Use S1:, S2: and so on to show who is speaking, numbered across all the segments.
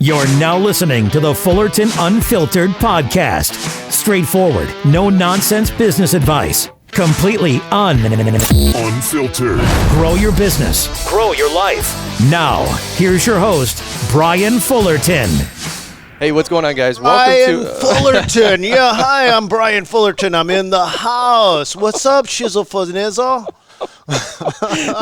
S1: You're now listening to the Fullerton Unfiltered podcast. Straightforward, no nonsense business advice. Completely unfiltered. Grow your business. Grow your life. Now, here's your host, Brian Fullerton.
S2: Hey, what's going on, guys?
S3: Welcome to Fullerton. Yeah, hi, I'm Brian Fullerton. I'm in the house. What's up, Shizzle Fuznizzle?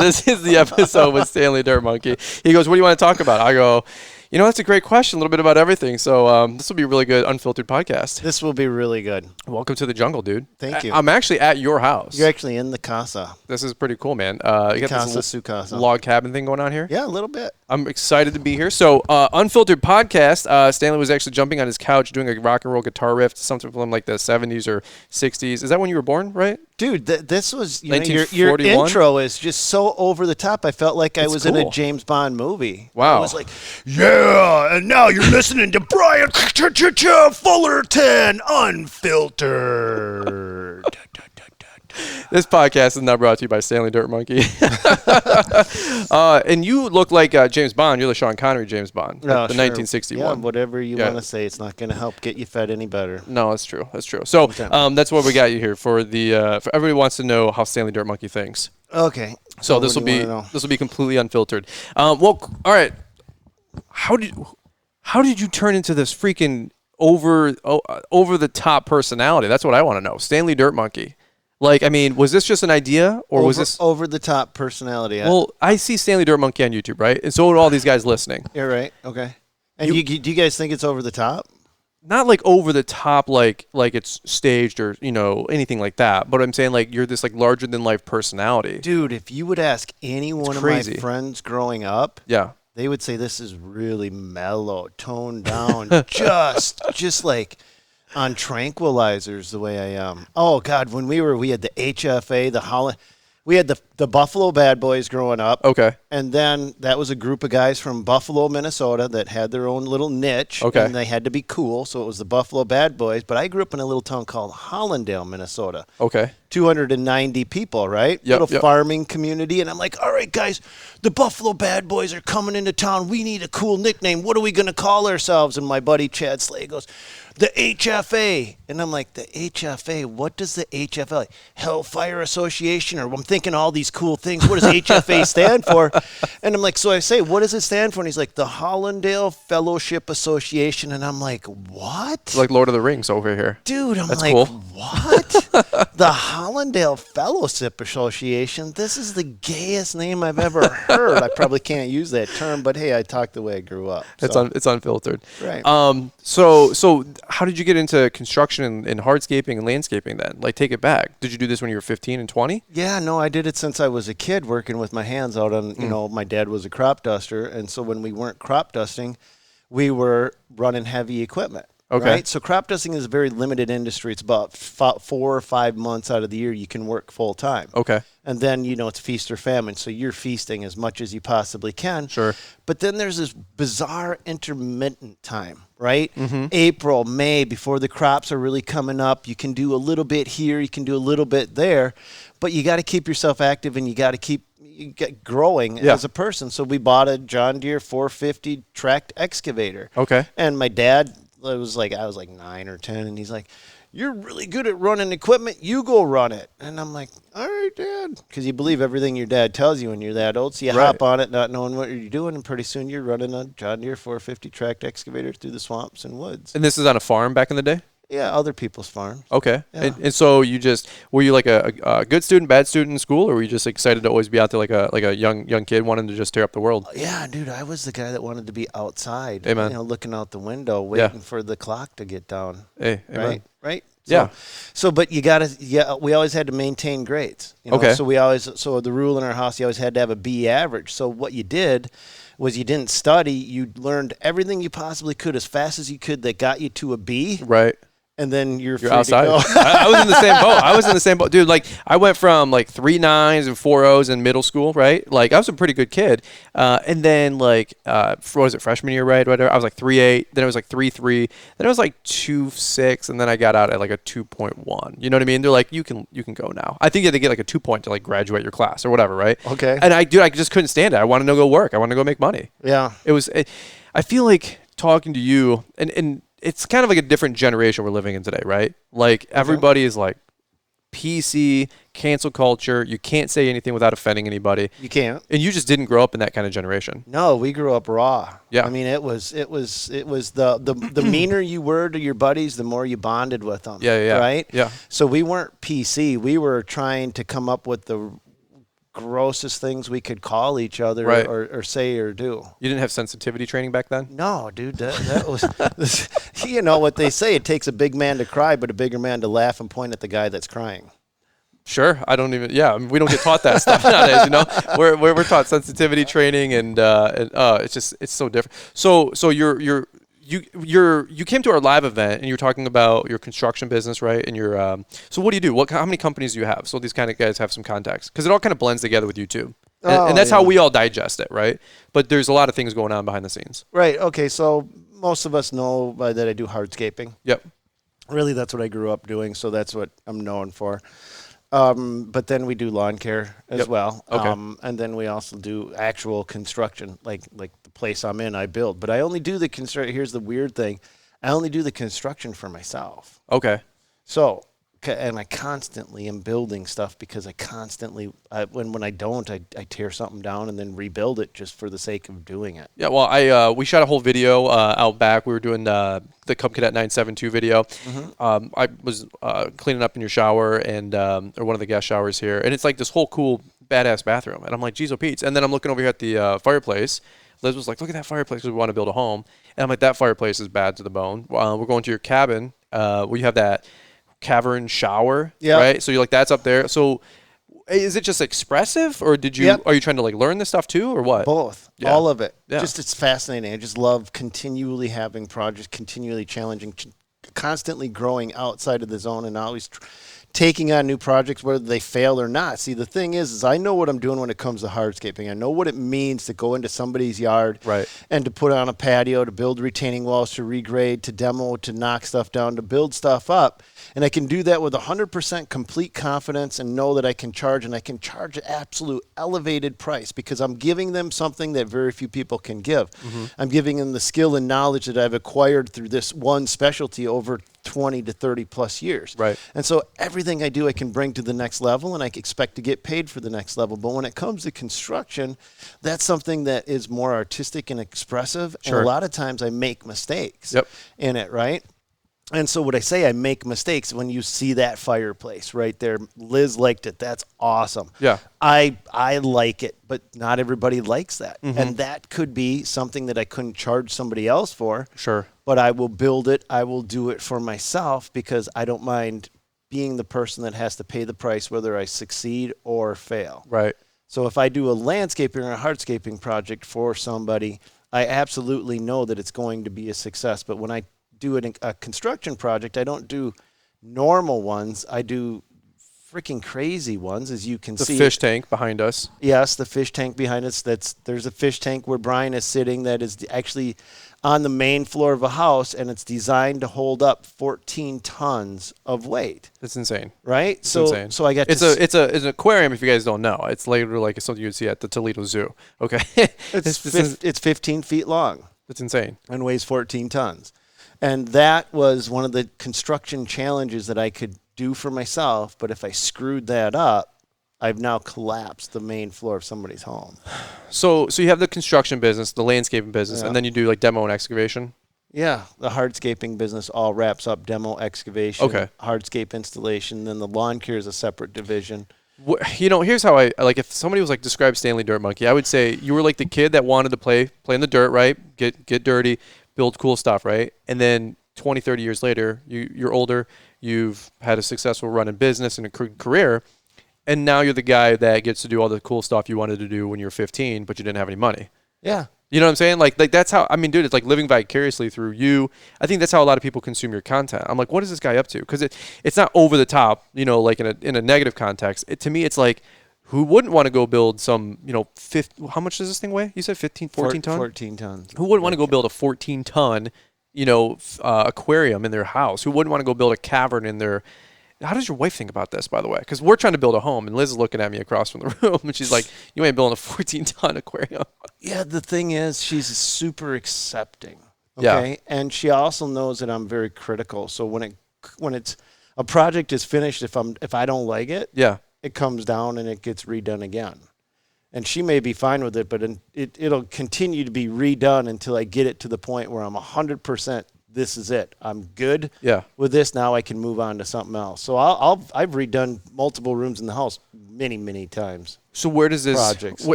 S2: This is the episode with Stanley Dirt Monkey. He goes, what do you want to talk about? I go, that's a great question. A little bit about everything. So this will be a really good unfiltered podcast.
S3: This will be really good.
S2: Welcome to the jungle, dude.
S3: Thank you.
S2: I'm actually at your house.
S3: You're actually in the casa.
S2: This is pretty cool, man. You got
S3: Casa,
S2: this
S3: su casa.
S2: log cabin thing going on here?
S3: Yeah, a little bit.
S2: I'm excited to be here. So unfiltered podcast, Stanley was actually jumping on his couch doing a rock and roll guitar riff, something from like the 70s or 60s. Is that when you were born, right?
S3: Dude, this was, your
S2: 1941?
S3: intro is just so over the top. I felt like I was in a James Bond movie.
S2: Wow.
S3: I was like, yeah, and now you're listening to Brian Fullerton Unfiltered.
S2: This podcast is not brought to you by Stanley Dirt Monkey. And you look like James Bond. You're the Sean Connery James Bond, the 1961.
S3: Yeah, whatever you want to say. It's not going to help get you fed any better.
S2: No, that's true. That's true. So that's what we got you here for. For everybody wants to know how Stanley Dirt Monkey thinks.
S3: Okay.
S2: So this will be completely unfiltered. Well, all right. How did you turn into this freaking over the top personality? That's what I want to know. Stanley Dirt Monkey. Like, I mean, was this just an idea, or was this
S3: over-the-top personality?
S2: Well, I see Stanley Dirt Monkey on YouTube, right? And so do all these guys listening.
S3: You're right. Okay. And do you guys think it's over the top?
S2: Not like over the top, like it's staged or anything like that. But I'm saying like you're this like larger than life personality,
S3: dude. If you would ask any one of my friends growing up,
S2: yeah, they
S3: would say this is really mellow, toned down, just like on tranquilizers the way I am. Oh God, when we had the HFA, the Holland, we had the Buffalo Bad Boys growing up.
S2: Okay.
S3: And then that was a group of guys from Buffalo, Minnesota that had their own little niche.
S2: Okay.
S3: And they had to be cool, so it was the Buffalo Bad Boys. But I grew up in a little town called Hollandale, Minnesota.
S2: Okay.
S3: 290 people, right?
S2: Yep,
S3: little farming community. And I'm like, all right, guys, the Buffalo Bad Boys are coming into town. We need a cool nickname. What are we going to call ourselves? And my buddy Chad Slay goes, the HFA. And I'm like, the HFA? What does the HFA, like Hellfire Association? Or I'm thinking all these cool things. What does HFA stand for? And I'm like, so I say, what does it stand for? And he's like, the Hollandale Fellowship Association. And I'm like, what?
S2: It's like Lord of the Rings over here.
S3: Dude,
S2: That's
S3: like,
S2: cool.
S3: What? The Hollandale Fellowship Association? This is the gayest name I've ever heard. I probably can't use that term, but hey, I talk the way I grew up. So.
S2: It's unfiltered.
S3: Right.
S2: So how did you get into construction and hardscaping and landscaping then? Like, take it back. Did you do this when you were 15 and 20?
S3: Yeah, no, I did it since I was a kid working with my hands out on, my dad was a crop duster. And so when we weren't crop dusting, we were running heavy equipment.
S2: Okay.
S3: Right? So crop dusting is a very limited industry. It's about 4 or 5 months out of the year you can work full time.
S2: Okay.
S3: And then, it's feast or famine. So you're feasting as much as you possibly can.
S2: Sure.
S3: But then there's this bizarre intermittent time, right?
S2: Mm-hmm.
S3: April, May, before the crops are really coming up. You can do a little bit here. You can do a little bit there. But you got to keep yourself active and you got to keep growing as a person. So we bought a John Deere 450 tracked excavator.
S2: Okay.
S3: And my dad... I was like 9 or 10, and he's like, you're really good at running equipment. You go run it. And I'm like, all right, Dad. Because you believe everything your dad tells you when you're that old. So you hop on it not knowing what you're doing, and pretty soon you're running a John Deere 450 tracked excavator through the swamps and woods.
S2: And this is on a farm back in the day?
S3: Yeah, other people's farms.
S2: Okay.
S3: Yeah.
S2: And so were you like a good student, bad student in school, or were you just excited to always be out there like a young kid wanting to just tear up the world?
S3: Yeah, dude, I was the guy that wanted to be outside,
S2: amen.
S3: Looking out the window, waiting for the clock to get down.
S2: Hey, amen.
S3: Right?
S2: So,
S3: but we always had to maintain grades.
S2: Okay.
S3: So the rule in our house, you always had to have a B average. So what you did was you didn't study, you learned everything you possibly could as fast as you could that got you to a B.
S2: Right.
S3: And then you're free
S2: outside.
S3: to go.
S2: I was in the same boat. Dude, like I went from like 3 9s and 4 0s in middle school, right? Like I was a pretty good kid. And then like, what was it, freshman year, right? Whatever. I was like 3.8. Then it was like 3.3. Then it was like 2.6. And then I got out at like a 2.1. You know what I mean? They're like, you can go now. I think you had to get like a 2 point to like graduate your class or whatever, right?
S3: Okay.
S2: And I just couldn't stand it. I wanted to go work. I wanted to go make money.
S3: Yeah.
S2: I feel like talking to you, and it's kind of like a different generation we're living in today, right? Like everybody is like PC, cancel culture. You can't say anything without offending anybody.
S3: You can't.
S2: And you just didn't grow up in that kind of generation.
S3: No, we grew up raw.
S2: Yeah.
S3: I mean, it was the meaner you were to your buddies, the more you bonded with them.
S2: Yeah.
S3: Right?
S2: Yeah.
S3: So we weren't PC. We were trying to come up with the grossest things we could call each other
S2: Right.
S3: or say or do.
S2: You didn't have sensitivity training back then?
S3: No, dude, that was, you know what they say, it takes a big man to cry, but a bigger man to laugh and point at the guy that's crying.
S2: Sure. I don't even, I mean, we don't get taught that stuff nowadays, you know? We're taught sensitivity training and it's so different. So you came to our live event and you were talking about your construction business, right? And so what do you do? How many companies do you have? So these kind of guys have some contacts because it all kind of blends together with YouTube. And that's how we all digest it, right? But there's a lot of things going on behind the scenes.
S3: Right. Okay. So most of us know that I do hardscaping.
S2: Yep.
S3: Really, that's what I grew up doing. So that's what I'm known for. But then we do lawn care as well.
S2: Okay.
S3: And then we also do actual construction, like the place I'm in, I build. But I only do the construction. Here's the weird thing. I only do the construction for myself.
S2: Okay.
S3: So, and I constantly am building stuff because I constantly, when I don't, I tear something down and then rebuild it just for the sake of doing it.
S2: Yeah, well, we shot a whole video out back. We were doing the Cub Cadet 972 video. Mm-hmm. I was cleaning up in your shower and or one of the guest showers here, and it's like this whole cool, badass bathroom. And I'm like, geez, oh, Pete. And then I'm looking over here at the fireplace. Liz was like, look at that fireplace because we want to build a home. And I'm like, that fireplace is bad to the bone. We're going to your cabin where you have that cavern shower, right? So you're like, that's up there. So is it just expressive, or are you trying to like learn this stuff too, or what?
S3: Both.
S2: Yeah.
S3: All of it.
S2: Yeah.
S3: Just, it's fascinating. I just love continually having projects, continually challenging, constantly growing outside of the zone and always taking on new projects, whether they fail or not. See, the thing is I know what I'm doing when it comes to hardscaping. I know what it means to go into somebody's yard and to put on a patio, to build retaining walls, to regrade, to demo, to knock stuff down, to build stuff up. And I can do that with 100% complete confidence and know that I can charge, and I can charge an absolute elevated price because I'm giving them something that very few people can give. Mm-hmm. I'm giving them the skill and knowledge that I've acquired through this one specialty over 20 to 30 plus years.
S2: Right.
S3: And so everything I do, I can bring to the next level, and I expect to get paid for the next level. But when it comes to construction, that's something that is more artistic and expressive.
S2: Sure.
S3: And a lot of times I make mistakes in it, right? And so what I say, I make mistakes when you see that fireplace right there. Liz liked it. That's awesome.
S2: Yeah.
S3: I like it, but not everybody likes that.
S2: Mm-hmm.
S3: And that could be something that I couldn't charge somebody else for.
S2: Sure.
S3: But I will build it. I will do it for myself because I don't mind being the person that has to pay the price whether I succeed or fail.
S2: Right.
S3: So if I do a landscaping or a hardscaping project for somebody, I absolutely know that it's going to be a success. But when I do a construction project, I don't do normal ones. I do freaking crazy ones, as you can see.
S2: The fish tank behind us.
S3: Yes, the fish tank behind us. There's a fish tank where Brian is sitting that is actually on the main floor of a house, and it's designed to hold up 14 tons of weight.
S2: That's insane.
S3: Right?
S2: It's insane.
S3: So I got
S2: it's an aquarium, if you guys don't know. It's literally like something you'd see at the Toledo Zoo. Okay.
S3: It's 15 feet long.
S2: That's insane.
S3: And weighs 14 tons. And that was one of the construction challenges that I could do for myself. But if I screwed that up, I've now collapsed the main floor of somebody's home.
S2: So you have the construction business, the landscaping business, and then you do like demo and excavation?
S3: Yeah, the hardscaping business all wraps up demo, excavation, hardscape installation. Then the lawn care is a separate division.
S2: You know, here's how I like. If somebody was like, describe Stanley Dirt Monkey, I would say you were like the kid that wanted to play in the dirt, right? Get dirty, build cool stuff, right? And then 20, 30 years later, you're older, you've had a successful run in business and a career, and now you're the guy that gets to do all the cool stuff you wanted to do when you were 15, but you didn't have any money.
S3: Yeah.
S2: You know what I'm saying? Like that's how, I mean, dude, it's like living vicariously through you. I think that's how a lot of people consume your content. I'm like, what is this guy up to? Because it's not over the top, you know, like in a negative context. To me, it's like, who wouldn't want to go build some, you know, how much does this thing weigh? You said 14 ton?
S3: 14 tons.
S2: Who wouldn't want to go build a 14 ton, you know, aquarium in their house? Who wouldn't want to go build a cavern in their... How does your wife think about this, by the way? Because we're trying to build a home, and Liz is looking at me across from the room, and she's like, you ain't building a 14-ton aquarium.
S3: Yeah, the thing is, she's super accepting. Okay.
S2: Yeah.
S3: And she also knows that I'm very critical. So when it's a project is finished, if I don't like it,
S2: Yeah.
S3: it comes down and it gets redone again. And she may be fine with it, but it'll continue to be redone until I get it to the point where I'm 100%. This is it. I'm good with this. Now I can move on to something else. So I've redone multiple rooms in the house many times.
S2: So where does this
S3: projects?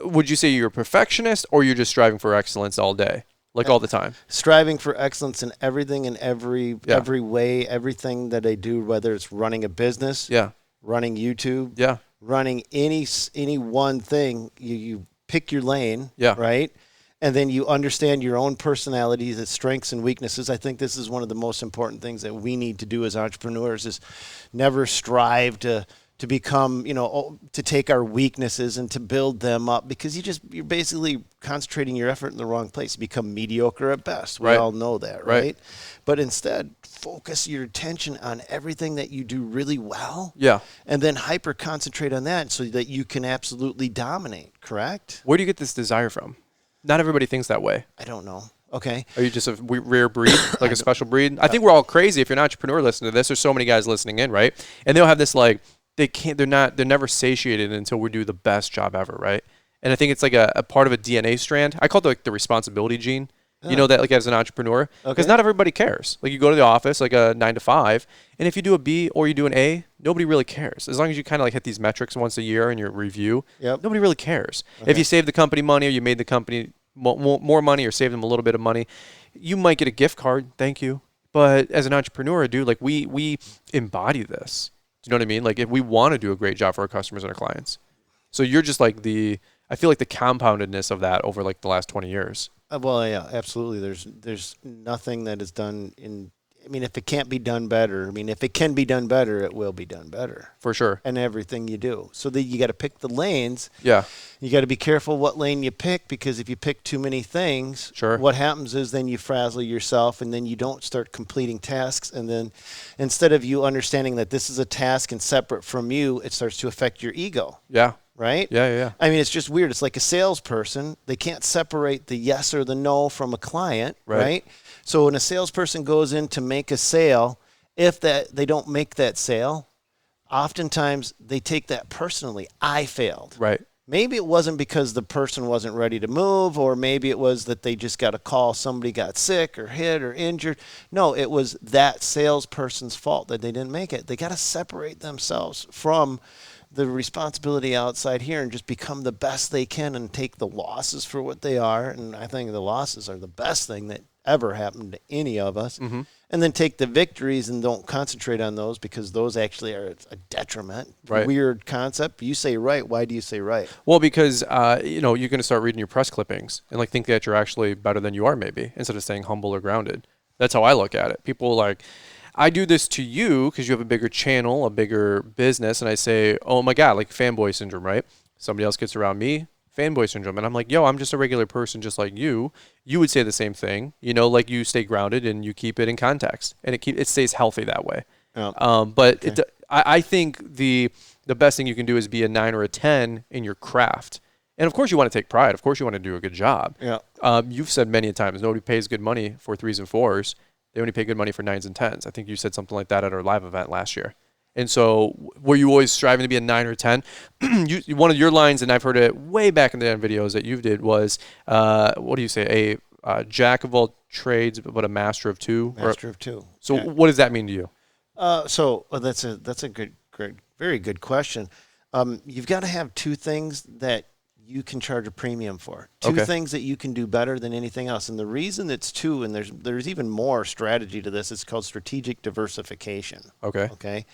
S2: Would you say you're a perfectionist or you're just striving for excellence all day, like all the time?
S3: Striving for excellence in everything, in every way, everything that I do, whether it's running a business, running YouTube, running any one thing. You pick your lane, right? And then you understand your own personality, the strengths and weaknesses. I think this is one of the most important things that we need to do as entrepreneurs is never strive to become, to take our weaknesses and to build them up, because you're basically concentrating your effort in the wrong place. You become mediocre at best. We all know that, right? But instead, focus your attention on everything that you do really well. Yeah. And then hyper concentrate on that so that you can absolutely dominate, correct?
S2: Where do you get this desire from? Not everybody thinks that way.
S3: I don't know. Okay.
S2: Are you just a rare breed, like a special breed? I think we're all crazy. If you're an entrepreneur listening to this, there's so many guys listening in, right? And they'll have this they're never satiated until we do the best job ever, right? And I think it's like a part of a DNA strand. I call it the responsibility gene. You know that as an entrepreneur, because not everybody cares. Like you go to the office like a 9 to 5, and if you do a B or you do an A, nobody really cares. As long as you kind of hit these metrics once a year in your review, nobody really cares. If you save the company money or you made the company more money or save them a little bit of money, you might get a gift card. Thank you. But as an entrepreneur, dude, like we embody this. Do you know what I mean? Like if we want to do a great job for our customers and our clients. So you're just like I feel like the compoundedness of that over like the last 20 years.
S3: Well, yeah, absolutely. There's nothing that is done if it can't be done better, if it can be done better, it will be done better.
S2: For sure.
S3: And everything you do. So that you got to pick the lanes.
S2: Yeah.
S3: You got to be careful what lane you pick, because if you pick too many things, what happens is then you frazzle yourself and then you don't start completing tasks. And then instead of you understanding that this is a task and separate from you, it starts to affect your ego.
S2: Yeah.
S3: Right?
S2: Yeah.
S3: It's just weird. It's like a salesperson. They can't separate the yes or the no from a client, right? So when a salesperson goes in to make a sale, if they don't make that sale, oftentimes they take that personally. I failed.
S2: Right.
S3: Maybe it wasn't because the person wasn't ready to move, or maybe it was that they just got a call, somebody got sick or hit or injured. No, it was that salesperson's fault that they didn't make it. They got to separate themselves from the responsibility outside here and just become the best they can and take the losses for what they are. And I think the losses are the best thing that ever happened to any of us. Mm-hmm. And then take the victories and don't concentrate on those, because those actually are a detriment.
S2: Right.
S3: Weird concept. You say right. Why do you say right?
S2: Well, because, you're going to start reading your press clippings and think that you're actually better than you are, maybe, instead of staying humble or grounded. That's how I look at it. People I do this to you because you have a bigger channel, a bigger business, and I say, oh my God, like fanboy syndrome, right? Somebody else gets around me, fanboy syndrome, and I'm like, yo, I'm just a regular person just like you. You would say the same thing, like you stay grounded and you keep it in context, and it stays healthy that way. Oh. I think the best thing you can do is be a 9 or a 10 in your craft. And of course you want to take pride. Of course you want to do a good job. Yeah. You've said many times, nobody pays good money for 3s and 4s. They only pay good money for 9s and 10s. I think you said something like that at our live event last year. And so were you always striving to be a 9 or 10? One of your lines, and I've heard it way back in the videos that you did, was, what do you say, a jack of all trades but a master of two?
S3: Master of two.
S2: So what does that mean to you?
S3: That's a good, very good question. You've got to have two things that you can charge a premium for. Two things that you can do better than anything else. And the reason it's two, and there's even more strategy to this, it's called strategic diversification. Okay.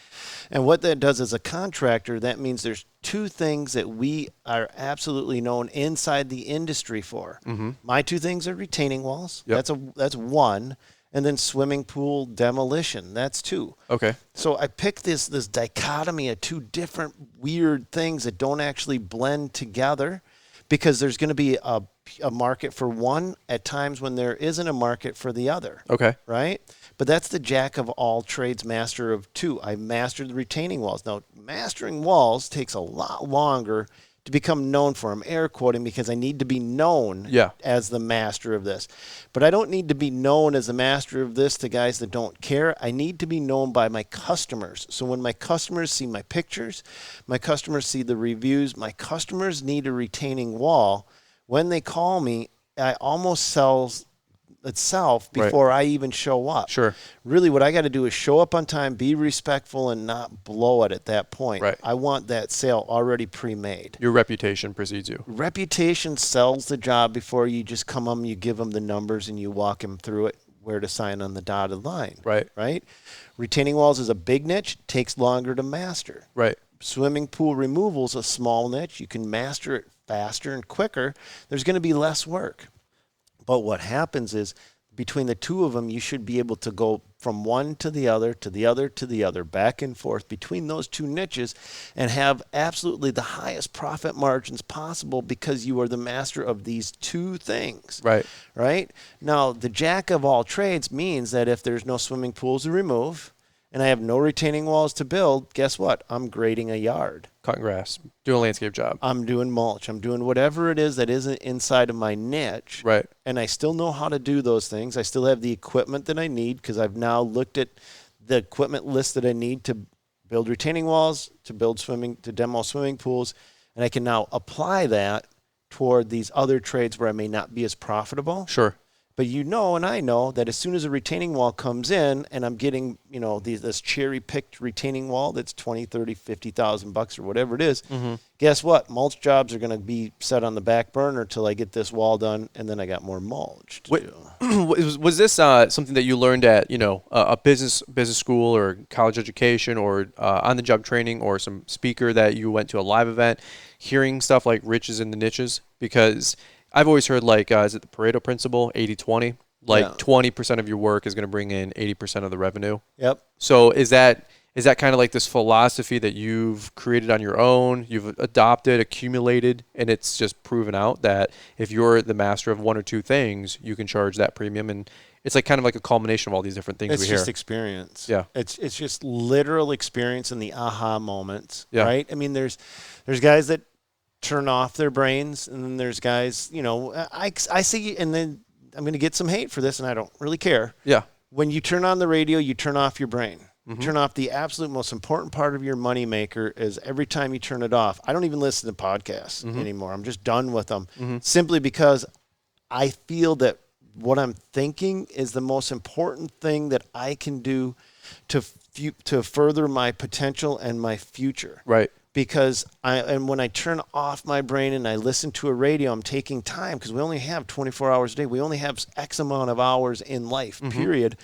S3: And what that does as a contractor, that means there's two things that we are absolutely known inside the industry for. Mm-hmm. My two things are retaining walls. Yep. That's one. And then swimming pool demolition. That's two. Okay. So I picked this dichotomy of two different weird things that don't actually blend together, because there's going to be a market for one at times when there isn't a market for the other. Okay. Right? But that's the jack of all trades, master of two. I mastered the retaining walls. Now, mastering walls takes a lot longer to become known for. I'm air quoting because I need to be known as the master of this. But I don't need to be known as the master of this to guys that don't care. I need to be known by my customers. So when my customers see my pictures, my customers see the reviews, my customers need a retaining wall. When they call me, I almost sells itself before I even show up.
S2: Sure.
S3: Really what I got to do is show up on time, be respectful, and not blow it at that point.
S2: Right.
S3: I want that sale already pre-made.
S2: Your reputation precedes you.
S3: Reputation sells the job before you just come them, you give them the numbers, and you walk them through it, where to sign on the dotted line.
S2: Right.
S3: Right? Retaining walls is a big niche, takes longer to master.
S2: Right.
S3: Swimming pool removal is a small niche. You can master it faster and quicker. There's going to be less work. But what happens is between the two of them, you should be able to go from one to the other, to the other, to the other, back and forth between those two niches and have absolutely the highest profit margins possible because you are the master of these two things.
S2: Right.
S3: Right? Now, the jack of all trades means that if there's no swimming pools to remove and I have no retaining walls to build, guess what? I'm grading a yard.
S2: Cutting grass, doing a landscape job.
S3: I'm doing mulch. I'm doing whatever it is that isn't inside of my niche.
S2: Right.
S3: And I still know how to do those things. I still have the equipment that I need because I've now looked at the equipment list that I need to build retaining walls, to demo swimming pools. And I can now apply that toward these other trades where I may not be as profitable.
S2: Sure.
S3: But you know, and I know that as soon as a retaining wall comes in and I'm getting, this cherry-picked retaining wall that's $20,000, $30,000, $50,000 or whatever it is, guess what? Mulch jobs are going to be set on the back burner till I get this wall done, and then I got more mulch to do.
S2: Was this something that you learned at, a business school or college education or on-the-job training or some speaker that you went to a live event, hearing stuff like riches in the niches? Because I've always heard, is it the Pareto principle, 80-20? 20% of your work is going to bring in 80% of the revenue.
S3: Yep.
S2: So is that kind of like this philosophy that you've created on your own, you've adopted, accumulated, and it's just proven out that if you're the master of one or two things, you can charge that premium? And it's kind of like a culmination of all these different things we hear.
S3: It's just experience.
S2: Yeah.
S3: It's just literal experience and the aha moments,
S2: yeah.
S3: right? I mean, there's guys that turn off their brains, and then there's guys, I see, and then I'm going to get some hate for this, and I don't really care.
S2: Yeah.
S3: When you turn on the radio, you turn off your brain. Turn off the absolute most important part of your moneymaker is every time you turn it off. I don't even listen to podcasts anymore. I'm just done with them simply because I feel that what I'm thinking is the most important thing that I can do to further my potential and my future.
S2: Right.
S3: Because when I turn off my brain and I listen to a radio, I'm taking time because we only have 24 hours a day. We only have X amount of hours in life, period.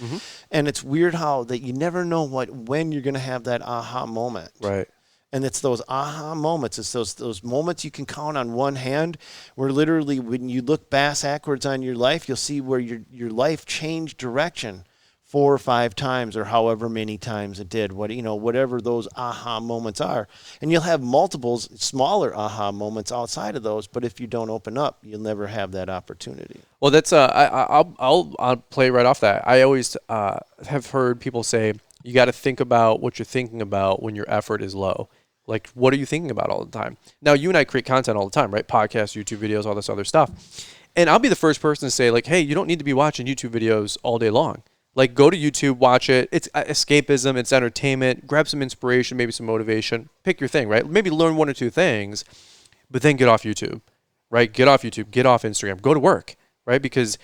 S3: And it's weird how that you never know when you're going to have that aha moment.
S2: Right.
S3: And it's those aha moments. It's those moments you can count on one hand where literally when you look backwards on your life, you'll see where your life changed direction 4 or 5 times or however many times it did, whatever those aha moments are. And you'll have multiples, smaller aha moments outside of those, but if you don't open up, you'll never have that opportunity.
S2: Well, that's I'll play right off that. I always have heard people say you got to think about what you're thinking about when your effort is low. Like, what are you thinking about all the time? Now, you and I create content all the time, right? Podcasts, YouTube videos, all this other stuff. And I'll be the first person to say, hey, you don't need to be watching YouTube videos all day long. Go to YouTube, watch it. It's escapism. It's entertainment. Grab some inspiration, maybe some motivation. Pick your thing, right? Maybe learn 1 or 2 things, but then get off YouTube, right? Get off YouTube. Get off Instagram. Go to work, right? Because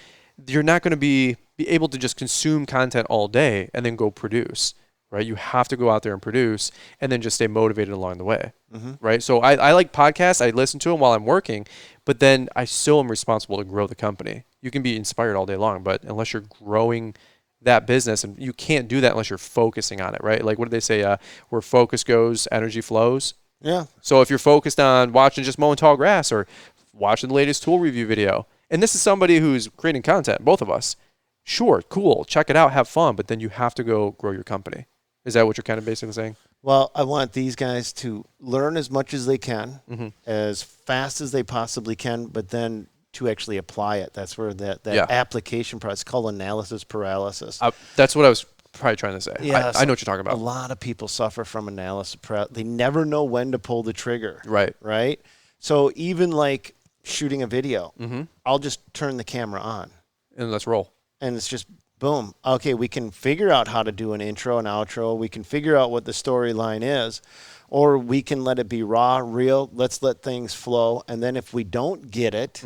S2: you're not going to be able to just consume content all day and then go produce, right? You have to go out there and produce and then just stay motivated along the way, right? So I like podcasts. I listen to them while I'm working, but then I still am responsible to grow the company. You can be inspired all day long, but unless you're growing that business, and you can't do that unless you're focusing on it, right? What do they say? Where focus goes, energy flows.
S3: Yeah.
S2: So if you're focused on watching just mowing tall grass or watching the latest tool review video, and this is somebody who's creating content, both of us, sure, cool, check it out, have fun, but then you have to go grow your company. Is that what you're kind of basically saying? Well,
S3: I want these guys to learn as much as they can, as fast as they possibly can, but then to actually apply it. That's where that application process, called analysis paralysis.
S2: That's what I was probably trying to say.
S3: Yeah,
S2: I know what you're talking about.
S3: A lot of people suffer from analysis paralysis. They never know when to pull the trigger.
S2: Right.
S3: Right? So even like shooting a video, I'll just turn the camera on.
S2: And let's roll.
S3: And it's just, boom. Okay, we can figure out how to do an intro and outro. We can figure out what the storyline is. Or we can let it be raw, real. Let's let things flow. And then if we don't get it,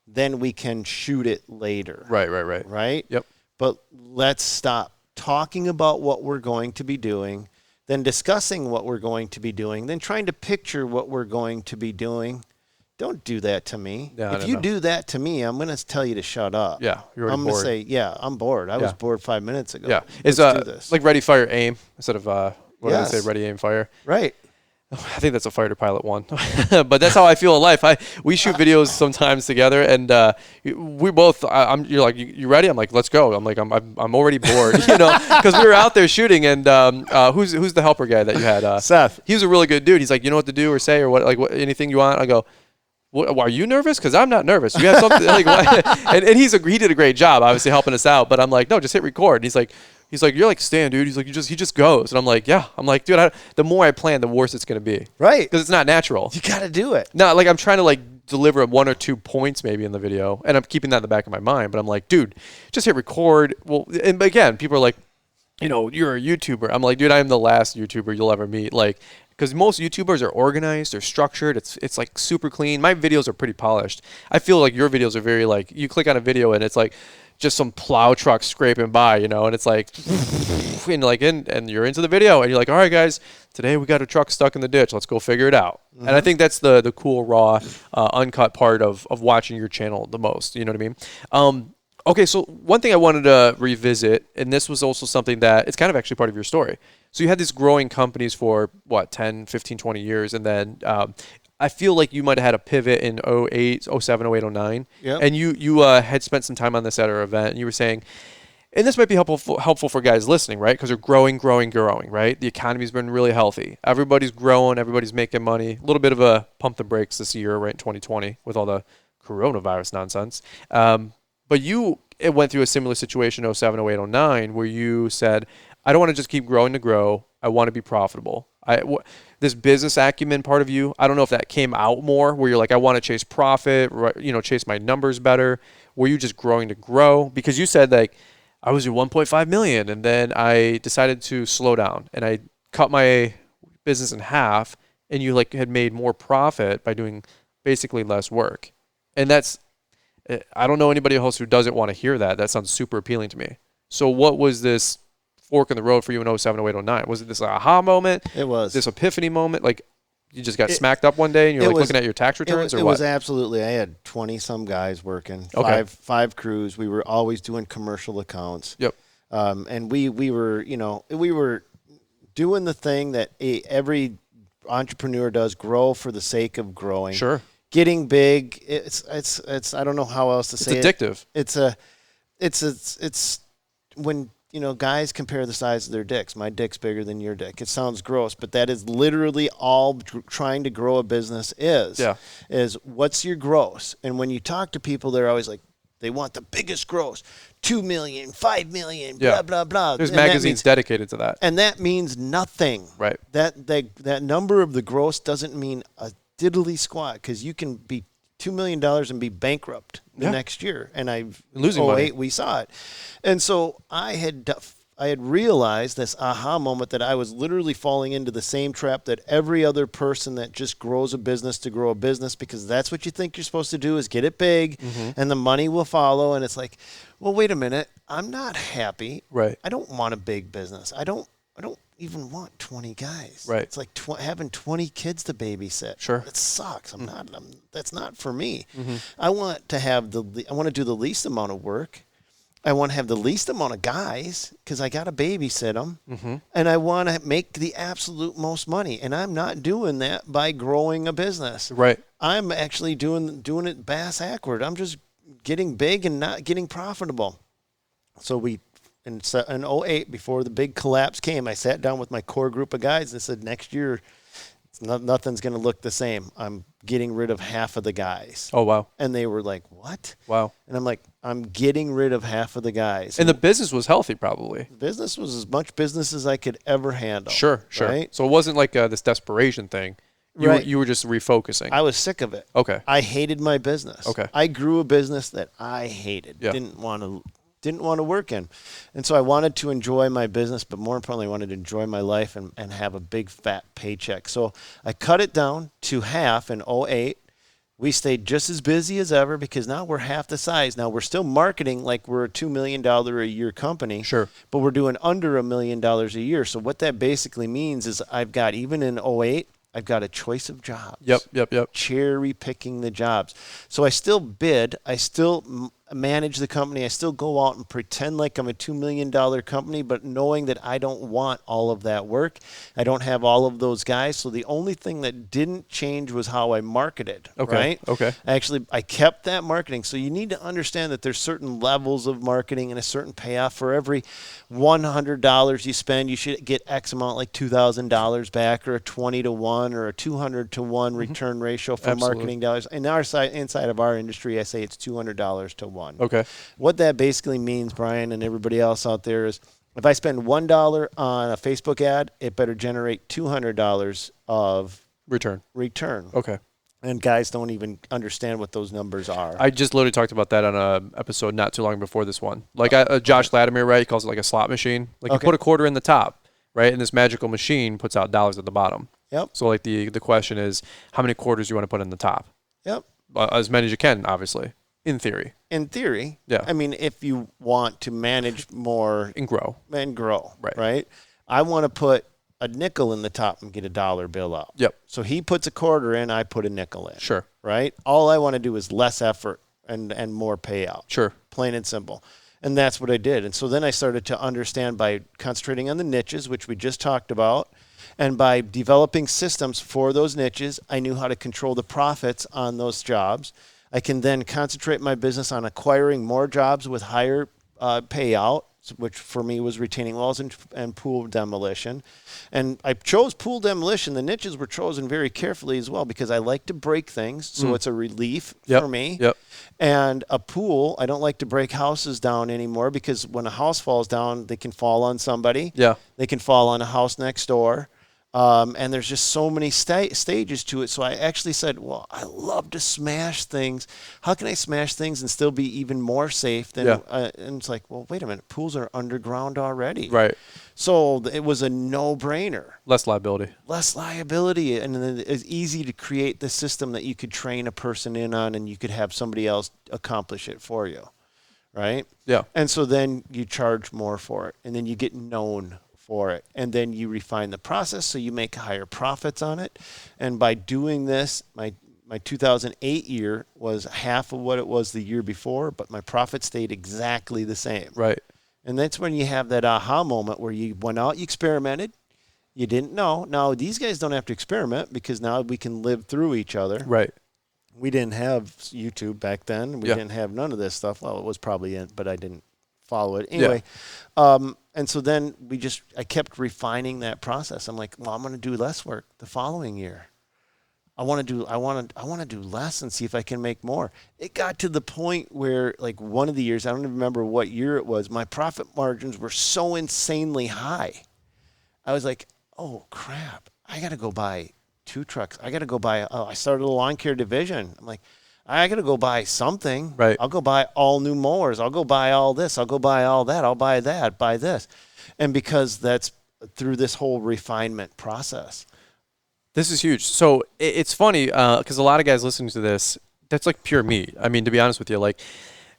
S3: then we can shoot it later.
S2: Right.
S3: Right?
S2: Yep.
S3: But let's stop talking about what we're going to be doing, then discussing what we're going to be doing, then trying to picture what we're going to be doing. Don't do that to me. If you do that to me, I'm going to tell you to shut up.
S2: Yeah, you're
S3: I'm
S2: bored.
S3: going to say, I'm bored. I was bored 5 minutes ago.
S2: Yeah.
S3: Let's do this.
S2: Like ready, fire, aim instead of what do I say? Ready, aim, fire.
S3: Right.
S2: I think that's a fighter pilot one, but that's how I feel in life. We shoot videos sometimes together, and we both. You're like, you ready? I'm like, let's go. I'm like, I'm already bored, because we were out there shooting, and who's the helper guy that you had?
S3: Seth.
S2: He was a really good dude. He's like, you know what to do or say or what, like what, anything you want. I go, what, are you nervous? Because I'm not nervous. You have something like, what? and he did a great job, obviously helping us out. But I'm like, no, just hit record. And He's like, you're like Stan, dude. He's like, he just goes. And I'm like, yeah. I'm like, dude, the more I plan, the worse it's going to be.
S3: Right.
S2: Because it's not natural.
S3: You got to do it.
S2: No, like I'm trying to like deliver 1 or 2 points maybe in the video. And I'm keeping that in the back of my mind. But I'm like, dude, just hit record. Well, and again, people are like, you're a YouTuber. I'm like, dude, I am the last YouTuber you'll ever meet. Like, because most YouTubers are organized, they're structured. It's like super clean. My videos are pretty polished. I feel like your videos are very like, you click on a video and it's like, just some plow truck scraping by, and it's like, and you're into the video, and you're like, all right, guys, today we got a truck stuck in the ditch. Let's go figure it out. And I think that's the cool, raw, uncut part of watching your channel the most. You know what I mean? Okay, so one thing I wanted to revisit, and this was also something that it's kind of actually part of your story. So you had these growing companies for, 10, 15, 20 years, and then I feel like you might have had a pivot in 08, 07, 08, 09.
S3: Yep.
S2: And you had spent some time on this at our event, and you were saying, and this might be helpful for guys listening, right? Because they're growing, right? The economy's been really healthy. Everybody's growing. Everybody's making money. A little bit of a pump the brakes this year, right, in 2020 with all the coronavirus nonsense. But you went through a similar situation 07, 08, 09 where you said, I don't want to just keep growing to grow. I want to be profitable. This business acumen part of you, I don't know if that came out more where you're like, I want to chase profit, chase my numbers better. Were you just growing to grow? Because you said like, I was at 1.5 million and then I decided to slow down and I cut my business in half, and you like had made more profit by doing basically less work. And I don't know anybody else who doesn't want to hear that. That sounds super appealing to me. So what was this fork in the road for you in 07, 08, 09? Was it this aha moment?
S3: It was.
S2: This epiphany moment? Like you just got smacked up one day and you're like looking at your tax returns or what?
S3: It was absolutely. I had 20-some guys working, five crews. We were always doing commercial accounts.
S2: Yep.
S3: And we were, we were doing the thing that every entrepreneur does, grow for the sake of growing.
S2: Sure.
S3: Getting big, it's I don't know how else to say it.
S2: It's addictive.
S3: It's when guys compare the size of their dicks. My dick's bigger than your dick. It sounds gross, but that is literally all trying to grow a business is.
S2: Yeah.
S3: Is what's your gross? And when you talk to people, they're always like, they want the biggest gross, 2 million, 5 million, blah, blah, blah.
S2: There's magazines dedicated to that.
S3: And that means nothing.
S2: Right.
S3: That number of the gross doesn't mean a diddly squat, because you can be $2 million and be bankrupt the next year. And
S2: losing money.
S3: We saw it. And so I had realized this aha moment that I was literally falling into the same trap that every other person that just grows a business to grow a business, because that's what you think you're supposed to do, is get it big and the money will follow. And it's like, well, wait a minute. I'm not happy.
S2: Right.
S3: I don't want a big business. I don't even want 20 guys.
S2: Right.
S3: It's like having 20 kids to babysit.
S2: Sure.
S3: It sucks. That's not for me. I want to do the least amount of work. I want to have the least amount of guys because I got to babysit them. And I want to make the absolute most money. And I'm not doing that by growing a business.
S2: Right.
S3: I'm actually doing it bass backward. I'm just getting big and not getting profitable. So in 08, before the big collapse came, I sat down with my core group of guys and said, next year, nothing's going to look the same. I'm getting rid of half of the guys.
S2: Oh, wow.
S3: And they were like, what?
S2: Wow.
S3: And I'm like, I'm getting rid of half of the guys.
S2: And the business was healthy, probably.
S3: The business was as much business as I could ever handle.
S2: Sure.
S3: Right?
S2: So it wasn't like this desperation thing. You were just refocusing.
S3: I was sick of it.
S2: Okay.
S3: I hated my business.
S2: Okay.
S3: I grew a business that I hated.
S2: Yeah.
S3: Didn't want to work in. And so I wanted to enjoy my business, but more importantly, I wanted to enjoy my life and have a big fat paycheck. So I cut it down to half in 2008. We stayed just as busy as ever because now we're half the size. Now we're still marketing like we're a $2 million a year company.
S2: Sure.
S3: But we're doing under $1 million a year. So what that basically means is I've got, even in 2008, I've got a choice of jobs.
S2: Yep.
S3: Cherry picking the jobs. So I still bid. I still manage the company. I still go out and pretend like I'm a $2 million company, but knowing that I don't want all of that work. I don't have all of those guys. So the only thing that didn't change was how I marketed.
S2: Okay.
S3: Right?
S2: Okay.
S3: Actually, I kept that marketing. So you need to understand that there's certain levels of marketing and a certain payoff. For every $100 you spend, you should get X amount, like $2,000 back, or a 20 to 1 or a 200 to 1 return ratio for
S2: Absolutely.
S3: marketing dollars. In our side, inside of our industry, I say it's $200 to 1.
S2: Okay.
S3: What that basically means, Brian, and everybody else out there, is if I spend $1 on a Facebook ad, it better generate $200 of
S2: Return. Okay.
S3: And guys don't even understand what those numbers are.
S2: I just literally talked about that on a episode not too long before this one. Like Josh Latimer, right? He calls it like a slot machine. Like you put a quarter in the top, right? And this magical machine puts out dollars at the bottom.
S3: Yep.
S2: So like the question is, how many quarters do you want to put in the top?
S3: Yep.
S2: As many as you can, obviously. In theory.
S3: Yeah. I mean, if you want to manage more
S2: and grow.
S3: Right? I want to put a nickel in the top and get a dollar bill out.
S2: Yep.
S3: So he puts a quarter in, I put a nickel in.
S2: Sure.
S3: Right? All I want to do is less effort and more payout.
S2: Sure.
S3: Plain and simple. And that's what I did. And so then I started to understand by concentrating on the niches, which we just talked about, and by developing systems for those niches, I knew how to control the profits on those jobs. I can then concentrate my business on acquiring more jobs with higher payout, which for me was retaining walls and pool demolition. And I chose pool demolition. The niches were chosen very carefully as well because I like to break things, so it's a relief for me.
S2: Yep.
S3: And a pool, I don't like to break houses down anymore because when a house falls down, they can fall on somebody.
S2: Yeah.
S3: They can fall on a house next door. And there's just so many stages to it. So I actually said, well, I love to smash things. How can I smash things and still be even more safe than? And it's like, well, wait a minute. Pools are underground already.
S2: Right.
S3: So it was a no-brainer.
S2: Less liability.
S3: And then it's easy to create the system that you could train a person in on, and you could have somebody else accomplish it for you. Right?
S2: Yeah.
S3: And so then you charge more for it, and then you get known for it, and then you refine the process so you make higher profits on it. And by doing this, my 2008 year was half of what it was the year before, but my profit stayed exactly the same.
S2: Right.
S3: And that's when you have that aha moment where you went out, you experimented, you didn't know. Now these guys don't have to experiment because now we can live through each other.
S2: Right.
S3: We didn't have YouTube back then. We didn't have none of this stuff. Well, it was probably in, but I didn't follow it anyway. And so then I kept refining that process. I'm like, well, I'm going to do less work the following year. I want to do less and see if I can make more. It got to the point where, like, one of the years, I don't even remember what year it was, my profit margins were so insanely high. I was like, oh crap, I got to go buy 2 trucks. I got to go buy, I started a lawn care division. I'm like, I got to go buy something.
S2: Right.
S3: I'll go buy all new mowers. I'll go buy all this. I'll go buy all that. I'll buy that, buy this. And because that's through this whole refinement process.
S2: This is huge. So it's funny because a lot of guys listening to this, that's like pure me. I mean, to be honest with you, like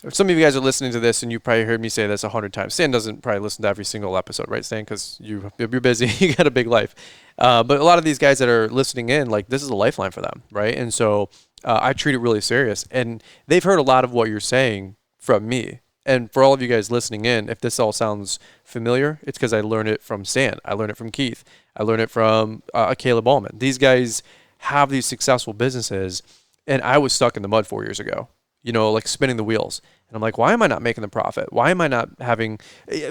S2: some of you guys are listening to this and you probably heard me say this 100 times. Stan doesn't probably listen to every single episode, right, Stan? Because you're busy. You got a big life. But a lot of these guys that are listening in, like this is a lifeline for them, right? And so I treat it really serious. And they've heard a lot of what you're saying from me. And for all of you guys listening in, if this all sounds familiar, it's because I learned it from Stan. I learned it from Keith. I learned it from Caleb Allman. These guys have these successful businesses, and I was stuck in the mud 4 years ago, like spinning the wheels. And I'm like, why am I not making the profit? Why am I not having,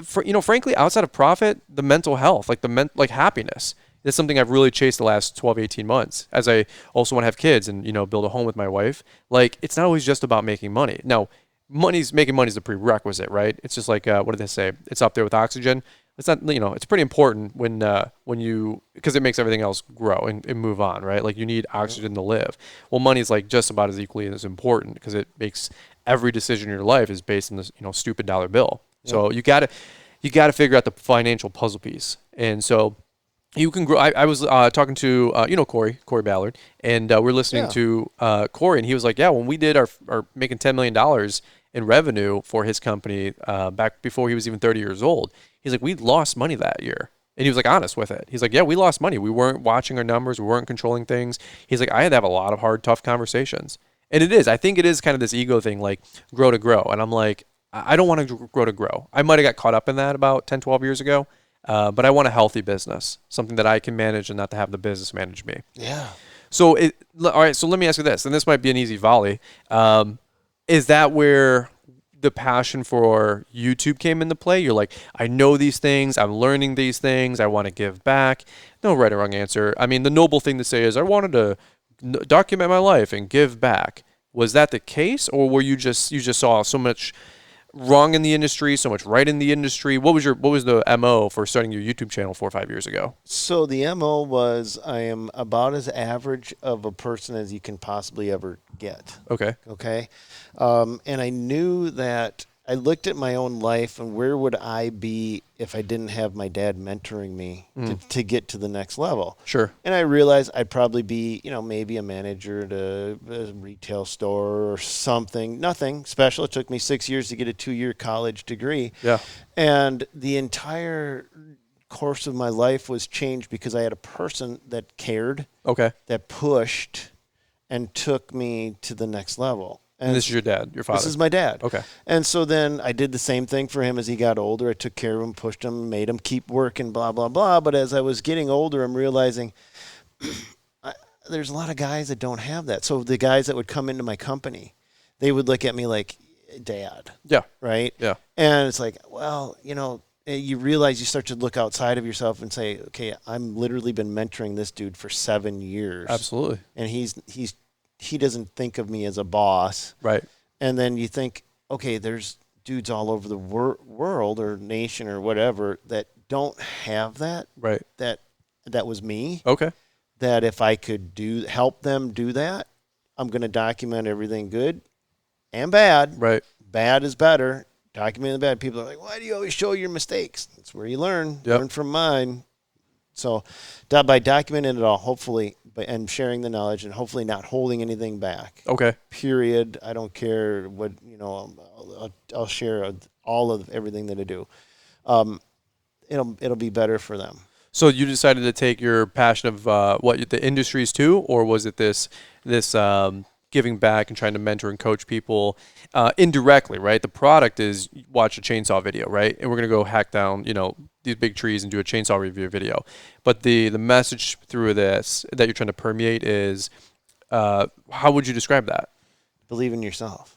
S2: frankly, outside of profit, the mental health, like happiness. It's something I've really chased the last 12, 18 months as I also want to have kids and, build a home with my wife. Like, it's not always just about making money. Now, making money is a prerequisite, right? It's just like, what did they say? It's up there with oxygen. It's not, it's pretty important when you, because it makes everything else grow and move on, right? Like you need oxygen to live. Well, money is like just about as equally as important because it makes every decision in your life is based on this, stupid dollar bill. So you got to figure out the financial puzzle piece. And so you can grow. I was talking to, Corey Ballard, and we're listening to Corey, and he was like, yeah, when we did our making $10 million in revenue for his company back before he was even 30 years old, he's like, we lost money that year. And he was like honest with it. He's like, yeah, we lost money. We weren't watching our numbers. We weren't controlling things. He's like, I had to have a lot of hard, tough conversations. And I think it is kind of this ego thing, like grow to grow. And I'm like, I don't want to grow to grow. I might have got caught up in that about 10, 12 years ago. But I want a healthy business, something that I can manage and not to have the business manage me.
S3: Yeah.
S2: So, all right, so let me ask you this, and this might be an easy volley. Is that where the passion for YouTube came into play? You're like, I know these things, I'm learning these things, I want to give back. No right or wrong answer. I mean, the noble thing to say is I wanted to document my life and give back. Was that the case, or were you just saw so much wrong in the industry, so much right in the industry? What was the MO for starting your YouTube channel 4 or 5 years ago?
S3: So the MO was I am about as average of a person as you can possibly ever get.
S2: Okay.
S3: And I knew that I looked at my own life and where would I be if I didn't have my dad mentoring me to get to the next level.
S2: Sure.
S3: And I realized I'd probably be, maybe a manager at a retail store or something. Nothing special. It took me 6 years to get a 2-year college degree.
S2: Yeah.
S3: And the entire course of my life was changed because I had a person that cared.
S2: Okay.
S3: That pushed and took me to the next level.
S2: And this is your dad, your father?
S3: This is my dad.
S2: Okay.
S3: And so then I did the same thing for him as he got older. I took care of him, pushed him, made him keep working, blah, blah, blah. But as I was getting older, I'm realizing there's a lot of guys that don't have that. So the guys that would come into my company, they would look at me like, Dad.
S2: Yeah.
S3: Right?
S2: Yeah.
S3: And it's like, well, you realize you start to look outside of yourself and say, okay, I'm literally been mentoring this dude for 7 years.
S2: Absolutely.
S3: And he doesn't think of me as a boss.
S2: Right.
S3: And then you think, okay, there's dudes all over the world or nation or whatever that don't have that.
S2: Right.
S3: That was me.
S2: Okay.
S3: That if I could help them do that, I'm going to document everything good and bad.
S2: Right.
S3: Bad is better. Documenting the bad. People are like, why do you always show your mistakes? That's where you learn.
S2: Yep.
S3: Learn from mine. So by documenting it all, hopefully, and sharing the knowledge and hopefully not holding anything back.
S2: Okay.
S3: Period. I don't care what, I'll share all of everything that I do. It'll be better for them.
S2: So you decided to take your passion of the industries too, or was it this giving back and trying to mentor and coach people indirectly, right? The product is watch a chainsaw video, right? And we're going to go hack down, these big trees and do a chainsaw review video. But the message through this that you're trying to permeate is, how would you describe that?
S3: Believe in yourself.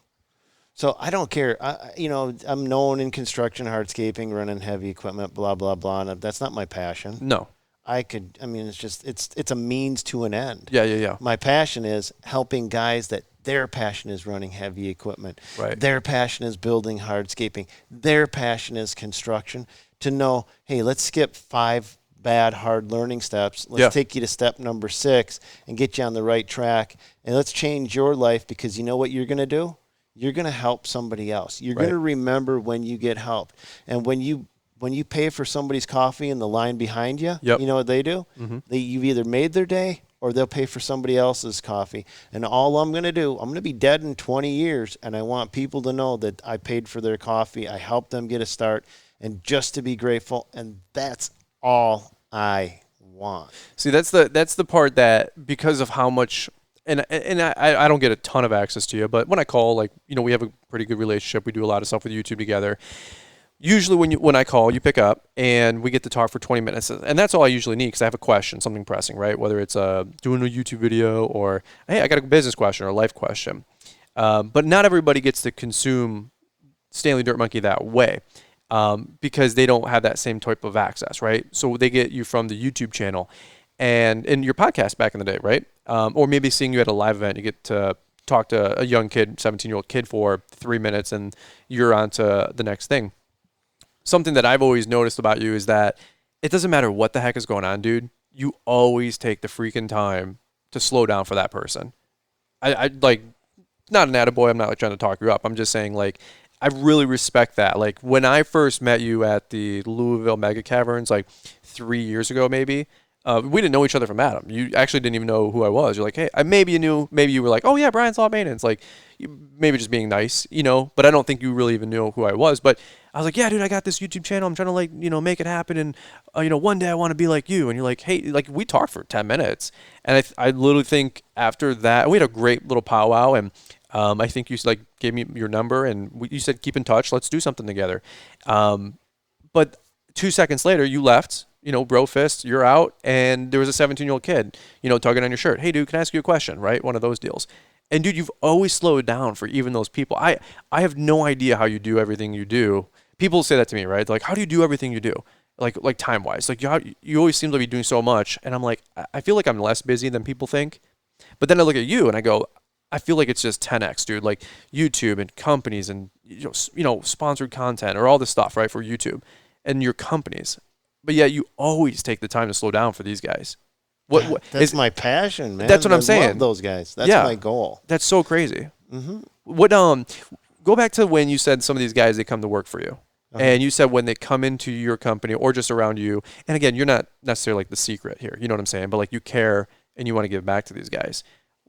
S3: So I don't care. I'm known in construction, hardscaping, running heavy equipment, blah, blah, blah. And that's not my passion.
S2: No.
S3: It's a means to an end.
S2: Yeah.
S3: My passion is helping guys that their passion is running heavy equipment.
S2: Right.
S3: Their passion is building hardscaping. Their passion is construction. To know, hey, let's skip 5 bad, hard learning steps. Let's take you to step number 6 and get you on the right track. And let's change your life because you know what you're going to do? You're going to help somebody else. You're going to remember when you get help. And when you pay for somebody's coffee in the line behind you, you know what they do? Mm-hmm. You've either made their day or they'll pay for somebody else's coffee. And all I'm going to do, I'm going to be dead in 20 years, and I want people to know that I paid for their coffee. I helped them get a start, and just to be grateful, and that's all I want.
S2: See, that's the part that, because of how much, and I don't get a ton of access to you, but when I call, we have a pretty good relationship. We do a lot of stuff with YouTube together. Usually when I call, you pick up and we get to talk for 20 minutes. And that's all I usually need because I have a question, something pressing, right? Whether it's doing a YouTube video or, hey, I got a business question or a life question. But not everybody gets to consume Stanley Dirt Monkey that way because they don't have that same type of access, right? So they get you from the YouTube channel and in your podcast back in the day, right? Or maybe seeing you at a live event, you get to talk to a young kid, 17-year-old kid for 3 minutes and you're on to the next thing. something that I've always noticed about you is that it doesn't matter what the heck is going on, dude. You always take the freaking time to slow down for that person. I like, not an attaboy. I'm not like trying to talk you up. I'm just saying, like, I really respect that. Like, when I first met you at the Louisville Mega Caverns, like 3 years ago, maybe, we didn't know each other from Adam. You actually didn't even know who I was. You're like, hey, maybe you knew, maybe you were like, oh yeah, Brian's Law Maintenance. Like, maybe just being nice, but I don't think you really even knew who I was. But I was like, yeah, dude, I got this YouTube channel. I'm trying to, like, make it happen. And, one day I want to be like you. And you're like, hey, like, we talked for 10 minutes. And I literally think after that, we had a great little powwow. And I think you, like, gave me your number. And you said, keep in touch. Let's do something together. But 2 seconds later, you left. Bro fist, you're out, and there was a 17-year-old kid, tugging on your shirt. Hey, dude, can I ask you a question? Right? One of those deals. And, dude, you've always slowed down for even those people. I have no idea how you do everything you do. People say that to me, right? They're like, how do you do everything you do? Like time-wise. Like, you always seem to be doing so much. And I'm like, I feel like I'm less busy than people think. But then I look at you, and I go, I feel like it's just 10x, dude. Like, YouTube and companies and, sponsored content or all this stuff, right, for YouTube and your companies. But yeah, you always take the time to slow down for these guys.
S3: That's my passion, man.
S2: That's what I'm saying.
S3: I love those guys. That's my goal.
S2: That's so crazy. Mm-hmm. Go back to when you said some of these guys, they come to work for you. And you said when they come into your company or just around you, and again, you're not necessarily like the secret here. You know what I'm saying? But like, you care and you want to give back to these guys.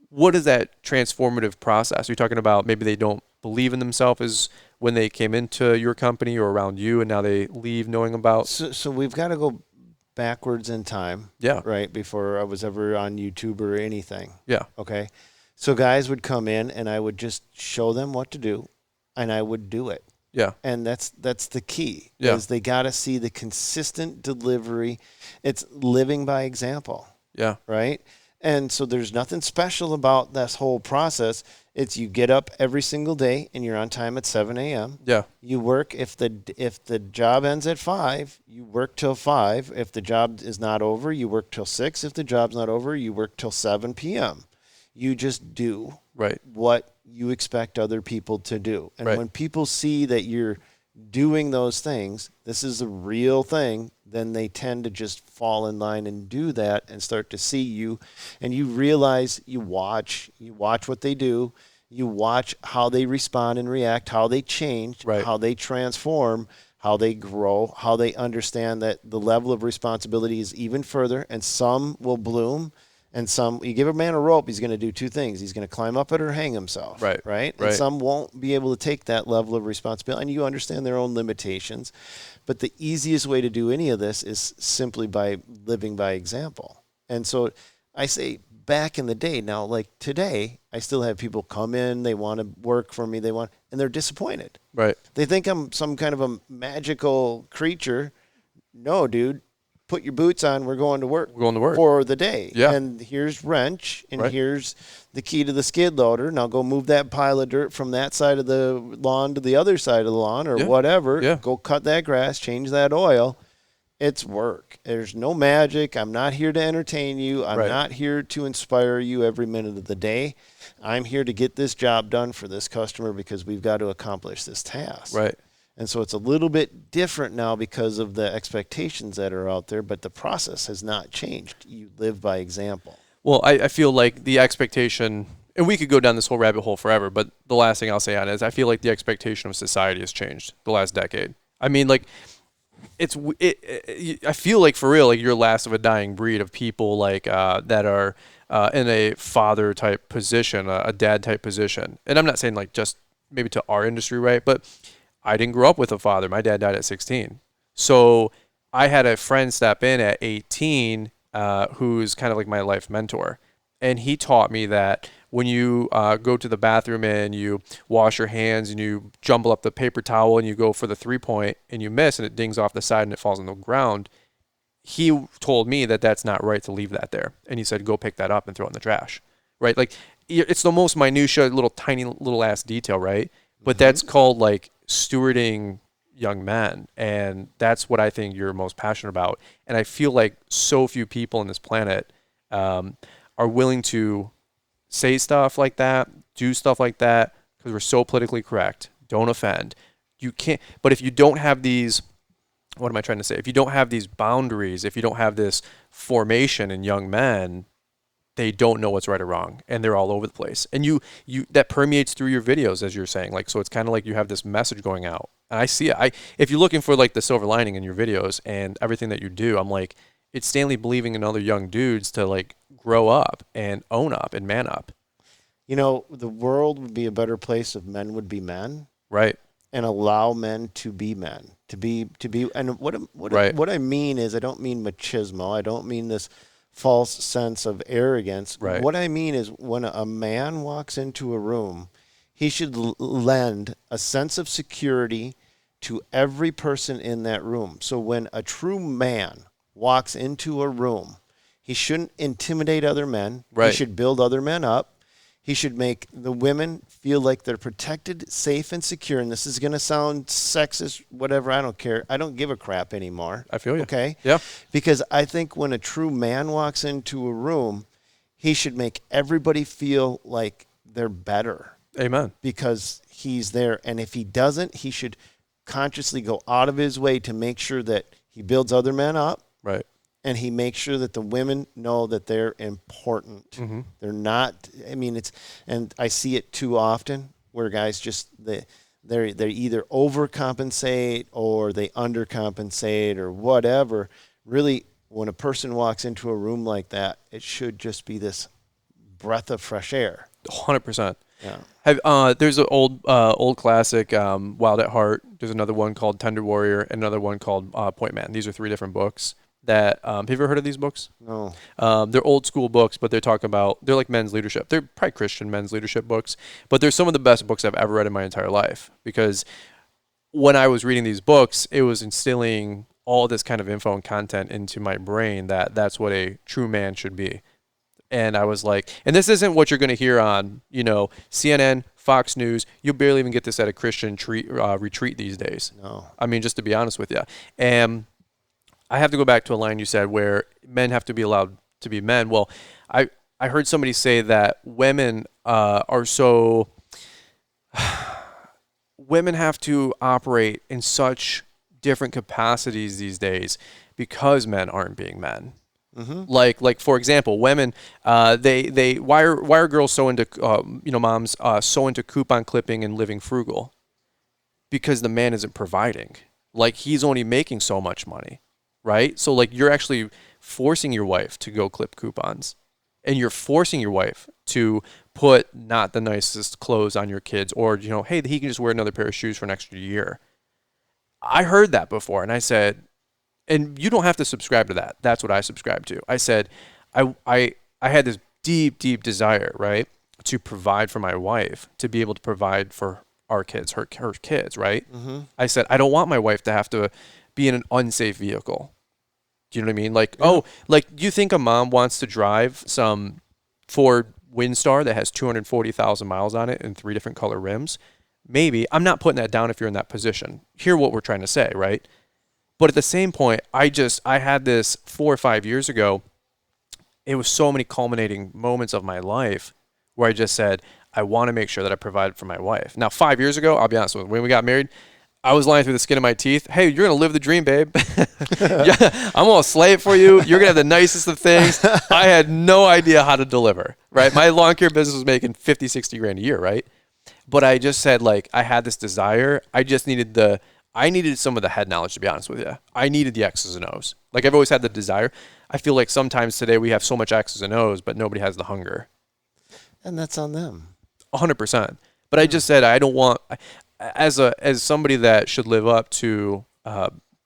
S2: What is that transformative process? Are you talking about maybe they don't believe in themselves as when they came into your company or around you, and now they leave knowing about?
S3: So we've got to go backwards in time.
S2: Yeah.
S3: Right before I was ever on YouTube or anything.
S2: Yeah.
S3: Okay. So guys would come in, and I would just show them what to do, and I would do it.
S2: Yeah.
S3: And that's the key.
S2: Yeah.
S3: Is they got to see the consistent delivery. It's living by example.
S2: Yeah.
S3: Right. And so there's nothing special about this whole process. It's you get up every single day and you're on time at 7 a.m.
S2: Yeah.
S3: You work if the job ends at 5, you work till 5. If the job is not over, you work till 6. If the job's not over, you work till 7 p.m. You just do what you expect other people to do. And when people see that you're doing those things, this is a real thing, then they tend to just fall in line and do that and start to see you. And you realize you watch what they do. You watch how they respond and react, how they change, how they transform, how they grow, how they understand that the level of responsibility is even further, and some will bloom. And some, you give a man a rope, he's going to do two things. He's going to climb up it or hang himself. Right. And some won't be able to take that level of responsibility. And you understand their own limitations. But the easiest way to do any of this is simply by living by example. And so I say back in the day, now like today, I still have people come in, they want to work for me, and they're disappointed.
S2: Right.
S3: They think I'm some kind of a magical creature. No, dude. Put your boots on. We're going to work.
S2: We're going to work
S3: for the day.
S2: Yeah.
S3: And here's wrench, and here's the key to the skid loader. Now go move that pile of dirt from that side of the lawn to the other side of the lawn, or whatever.
S2: Yeah.
S3: Go cut that grass, change that oil. It's work. There's no magic. I'm not here to entertain you. I'm not here to inspire you every minute of the day. I'm here to get this job done for this customer because we've got to accomplish this task.
S2: Right.
S3: And so it's a little bit different now because of the expectations that are out there, but the process has not changed. You live by example.
S2: Well, I feel like the expectation, and we could go down this whole rabbit hole forever, but the last thing I'll say on it is I feel like the expectation of society has changed the last decade. I mean, like, I feel like for real, like you're last of a dying breed of people like that are in a father type position, a dad type position. And I'm not saying like just maybe to our industry, right? But I didn't grow up with a father. My dad died at 16. So I had a friend step in at 18 who's kind of like my life mentor. And he taught me that when you go to the bathroom and you wash your hands and you jumble up the paper towel and you go for the 3-point and you miss and it dings off the side and it falls on the ground, he told me that that's not right to leave that there. And he said, go pick that up and throw it in the trash, right? Like, it's the most minutia, little tiny little ass detail, right? But that's called like stewarding young men. And that's what I think you're most passionate about. And I feel like so few people on this planet are willing to say stuff like that, do stuff like that, because we're so politically correct. Don't offend. You can't. But if you don't have these what am I trying to say? If you don't have these boundaries, if you don't have this formation in young men, they don't know what's right or wrong, and they're all over the place. And you that permeates through your videos, as you're saying. Like, so it's kind of like you have this message going out. And I see it. If you're looking for like the silver lining in your videos and everything that you do, I'm like, it's Stanley believing in other young dudes to like grow up and own up and man up.
S3: You know, the world would be a better place if men would be men.
S2: Right.
S3: And allow men to be men, to be, and what I mean is, I don't mean machismo. I don't mean this false sense of arrogance.
S2: Right.
S3: What I mean is, when a man walks into a room, he should lend a sense of security to every person in that room. So when a true man walks into a room, he shouldn't intimidate other men.
S2: Right.
S3: He should build other men up. He should make the women feel like they're protected, safe, and secure. And this is going to sound sexist, whatever. I don't care. I don't give a crap anymore.
S2: I feel you.
S3: Okay?
S2: Yeah.
S3: Because I think when a true man walks into a room, he should make everybody feel like they're better.
S2: Amen.
S3: Because he's there. And if he doesn't, he should consciously go out of his way to make sure that he builds other men up.
S2: Right.
S3: And he makes sure that the women know that they're important.
S2: Mm-hmm.
S3: They're not. I mean, and I see it too often where guys just they either overcompensate or they undercompensate or whatever. Really, when a person walks into a room like that, it should just be this breath of fresh air.
S2: 100%.
S3: Yeah.
S2: There's an old classic, Wild at Heart. There's another one called Tender Warrior, and another one called Point Man. These are 3 different books. That have you ever heard of these books?
S3: No.
S2: They're old school books, but they're like men's leadership. They're probably Christian men's leadership books, but they're some of the best books I've ever read in my entire life. Because when I was reading these books, it was instilling all this kind of info and content into my brain that's what a true man should be. And I was like, and this isn't what you're going to hear on, CNN, Fox News. You'll barely even get this at a Christian retreat these days.
S3: No.
S2: I mean, just to be honest with you. And I have to go back to a line you said where men have to be allowed to be men. Well, I heard somebody say that women women have to operate in such different capacities these days because men aren't being men. Mm-hmm. Like for example, women, why are girls so into moms so into coupon clipping and living frugal? Because the man isn't providing. Like, he's only making so much money. Right? So like, you're actually forcing your wife to go clip coupons, and you're forcing your wife to put not the nicest clothes on your kids, or, hey, he can just wear another pair of shoes for an extra year. I heard that before, and I said, and you don't have to subscribe to that. That's what I subscribe to. I said, I had this deep, deep desire, right, to provide for my wife, to be able to provide for our kids, her kids, right? Mm-hmm. I said, I don't want my wife to have to be in an unsafe vehicle. Do you know what I mean? Like, yeah. Do you think a mom wants to drive some Ford Windstar that has 240,000 miles on it and 3 different color rims? Maybe. I'm not putting that down if you're in that position. Hear what we're trying to say, right? But at the same point, I had this 4 or 5 years ago. It was so many culminating moments of my life where I just said, I want to make sure that I provide for my wife. Now, 5 years ago, I'll be honest with you, when we got married, I was lying through the skin of my teeth. Hey, you're going to live the dream, babe. Yeah, I'm going to slay it for you. You're going to have the nicest of things. I had no idea how to deliver, right? My lawn care business was making 50, 60 grand a year, right? But I just said, like, I had this desire. I needed some of the head knowledge, to be honest with you. I needed the X's and O's. Like, I've always had the desire. I feel like sometimes today we have so much X's and O's, but nobody has the hunger.
S3: And that's on them.
S2: 100%. But I just said, I don't want... As somebody that should live up to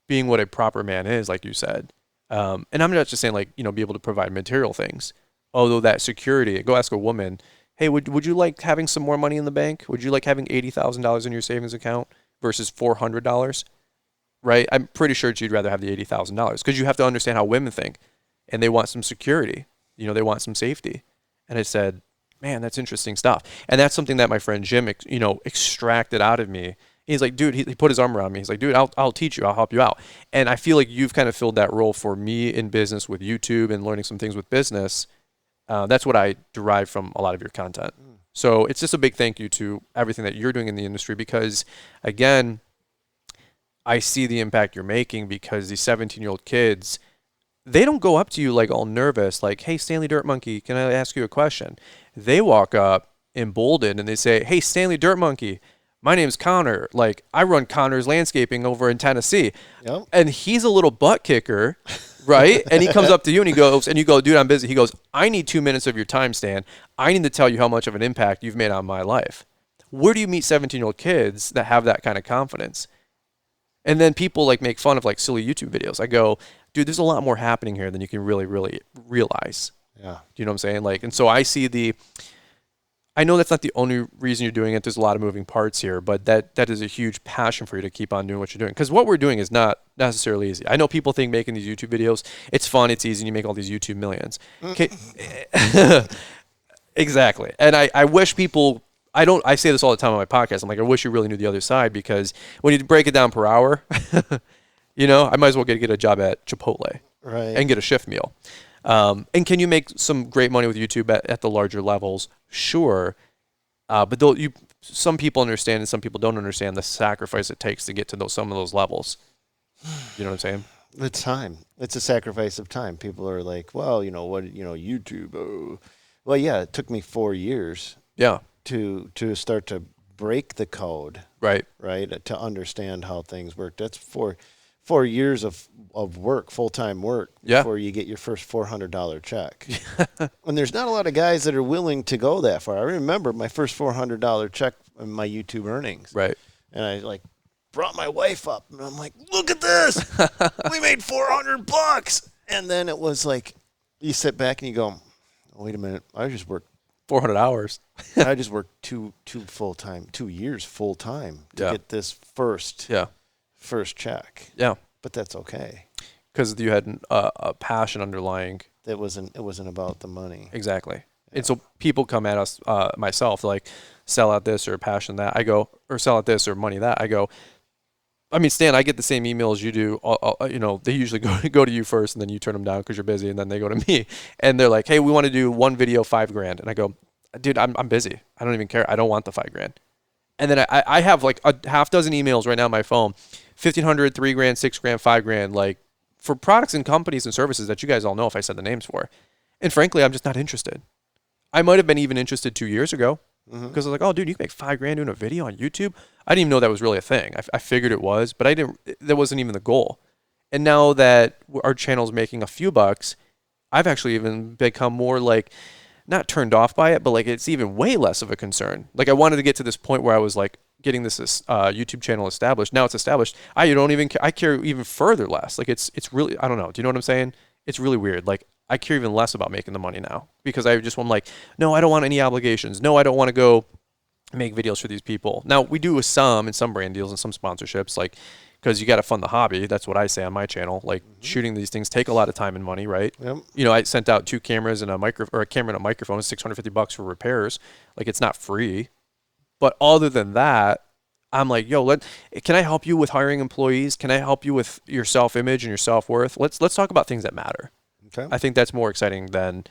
S2: being what a proper man is, like you said, and I'm not just saying like, be able to provide material things, although that security, go ask a woman, hey, would you like having some more money in the bank? Would you like having $80,000 in your savings account versus $400? Right? I'm pretty sure she'd rather have the $80,000 because you have to understand how women think, and they want some security, they want some safety. And I said, man, that's interesting stuff. And that's something that my friend Jim, extracted out of me. He's like, dude, he put his arm around me. He's like, dude, I'll teach you. I'll help you out. And I feel like you've kind of filled that role for me in business with YouTube and learning some things with business. That's what I derive from a lot of your content. So it's just a big thank you to everything that you're doing in the industry because, again, I see the impact you're making because these 17-year-old kids, they don't go up to you like all nervous, like, hey, Stanley Dirt Monkey, can I ask you a question? They walk up emboldened and they say, hey, Stanley Dirt Monkey, my name's Connor. Like, I run Connor's Landscaping over in Tennessee.
S3: Yep.
S2: And he's a little butt kicker, right? And he comes up to you and he goes, and you go, dude, I'm busy. He goes, I need 2 minutes of your time, Stan. I need to tell you how much of an impact you've made on my life. Where do you meet 17-year-old kids that have that kind of confidence? And then people like make fun of like silly YouTube videos. I go, dude, there's a lot more happening here than you can really, really realize.
S3: Yeah.
S2: Do you know what I'm saying? Like, and so I see I know that's not the only reason you're doing it. There's a lot of moving parts here, but that is a huge passion for you to keep on doing what you're doing. Because what we're doing is not necessarily easy. I know people think making these YouTube videos, it's fun, it's easy, and you make all these YouTube millions. Okay. Exactly. And I wish people, I say this all the time on my podcast. I'm like, I wish you really knew the other side, because when you break it down per hour, you know, I might as well get a job at Chipotle and get a shift meal. And can you make some great money with YouTube at the larger levels? Sure. But some people understand and some people don't understand the sacrifice it takes to get to some of those levels. You know what I'm saying?
S3: The time. It's a sacrifice of time. People are like, well, YouTube. Oh. Well, yeah, it took me 4 years.
S2: Yeah.
S3: To start to break the code.
S2: Right.
S3: To understand how things work. That's 4 years of work, full-time work, before you get your first $400 check. And there's not a lot of guys that are willing to go that far. I remember my first $400 check in my YouTube earnings.
S2: Right.
S3: And I brought my wife up, and I'm like, look at this. We made $400. And then it was like, you sit back and you go, oh, wait a minute, I just worked
S2: 400 hours.
S3: I just worked 2 years full-time to get this first check.
S2: Yeah.
S3: But that's okay.
S2: Because you had a passion underlying.
S3: It wasn't about the money.
S2: Exactly. Yeah. And so people come at us, myself, like, sell out this or passion that. I go, or sell out this or money that. I go, I mean, Stan, I get the same emails you do. They usually go to you first, and then you turn them down because you're busy, and then they go to me. And they're like, hey, we want to do one video, $5,000. And I go, dude, I'm busy. I don't even care. I don't want the $5,000. And then I have like a half dozen emails right now on my phone, $1,500, $3,000, $6,000, $5,000, like for products and companies and services that you guys all know if I said the names for. And frankly, I'm just not interested. I might have been even interested 2 years ago because I was like, oh, dude, you can make $5,000 doing a video on YouTube. I didn't even know that was really a thing. I figured it was, but that wasn't even the goal. And now that our channel's making a few bucks, I've actually even become more like, not turned off by it, but like it's even way less of a concern. Like I wanted to get to this point where I was like getting this YouTube channel established. Now it's established. I care even further less. Like it's really, I don't know. Do you know what I'm saying? It's really weird. Like I care even less about making the money now because I'm like, no, I don't want any obligations. No, I don't want to go make videos for these people. Now we do with some brand deals and some sponsorships, like, because you got to fund the hobby. That's what I say on my channel. Like shooting these things take a lot of time and money, right?
S3: Yep.
S2: You know, I sent out 2 cameras and a camera and a microphone, $650 for repairs. Like it's not free. But other than that, I'm like, yo, can I help you with hiring employees? Can I help you with your self-image and your self-worth? Let's talk about things that matter.
S3: Okay.
S2: I think that's more exciting than,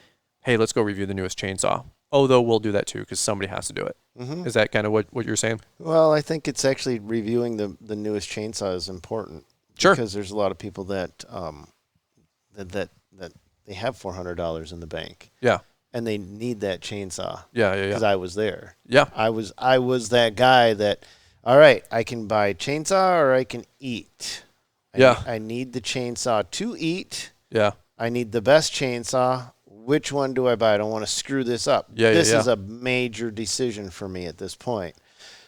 S2: hey, let's go review the newest chainsaw. Although we'll do that too because somebody has to do it. Mm-hmm. Is that kind of what you're saying?
S3: Well, I think it's actually reviewing the newest chainsaw is important.
S2: Sure.
S3: Because there's a lot of people that that they have $400 in the bank.
S2: Yeah.
S3: And they need that chainsaw.
S2: Yeah.
S3: Because I was there.
S2: Yeah.
S3: I was that guy that, all right, I can buy chainsaw or I can eat. I need the chainsaw to eat.
S2: Yeah.
S3: I need the best chainsaw. Which one do I buy? I don't want to screw this up. This is a major decision for me at this point.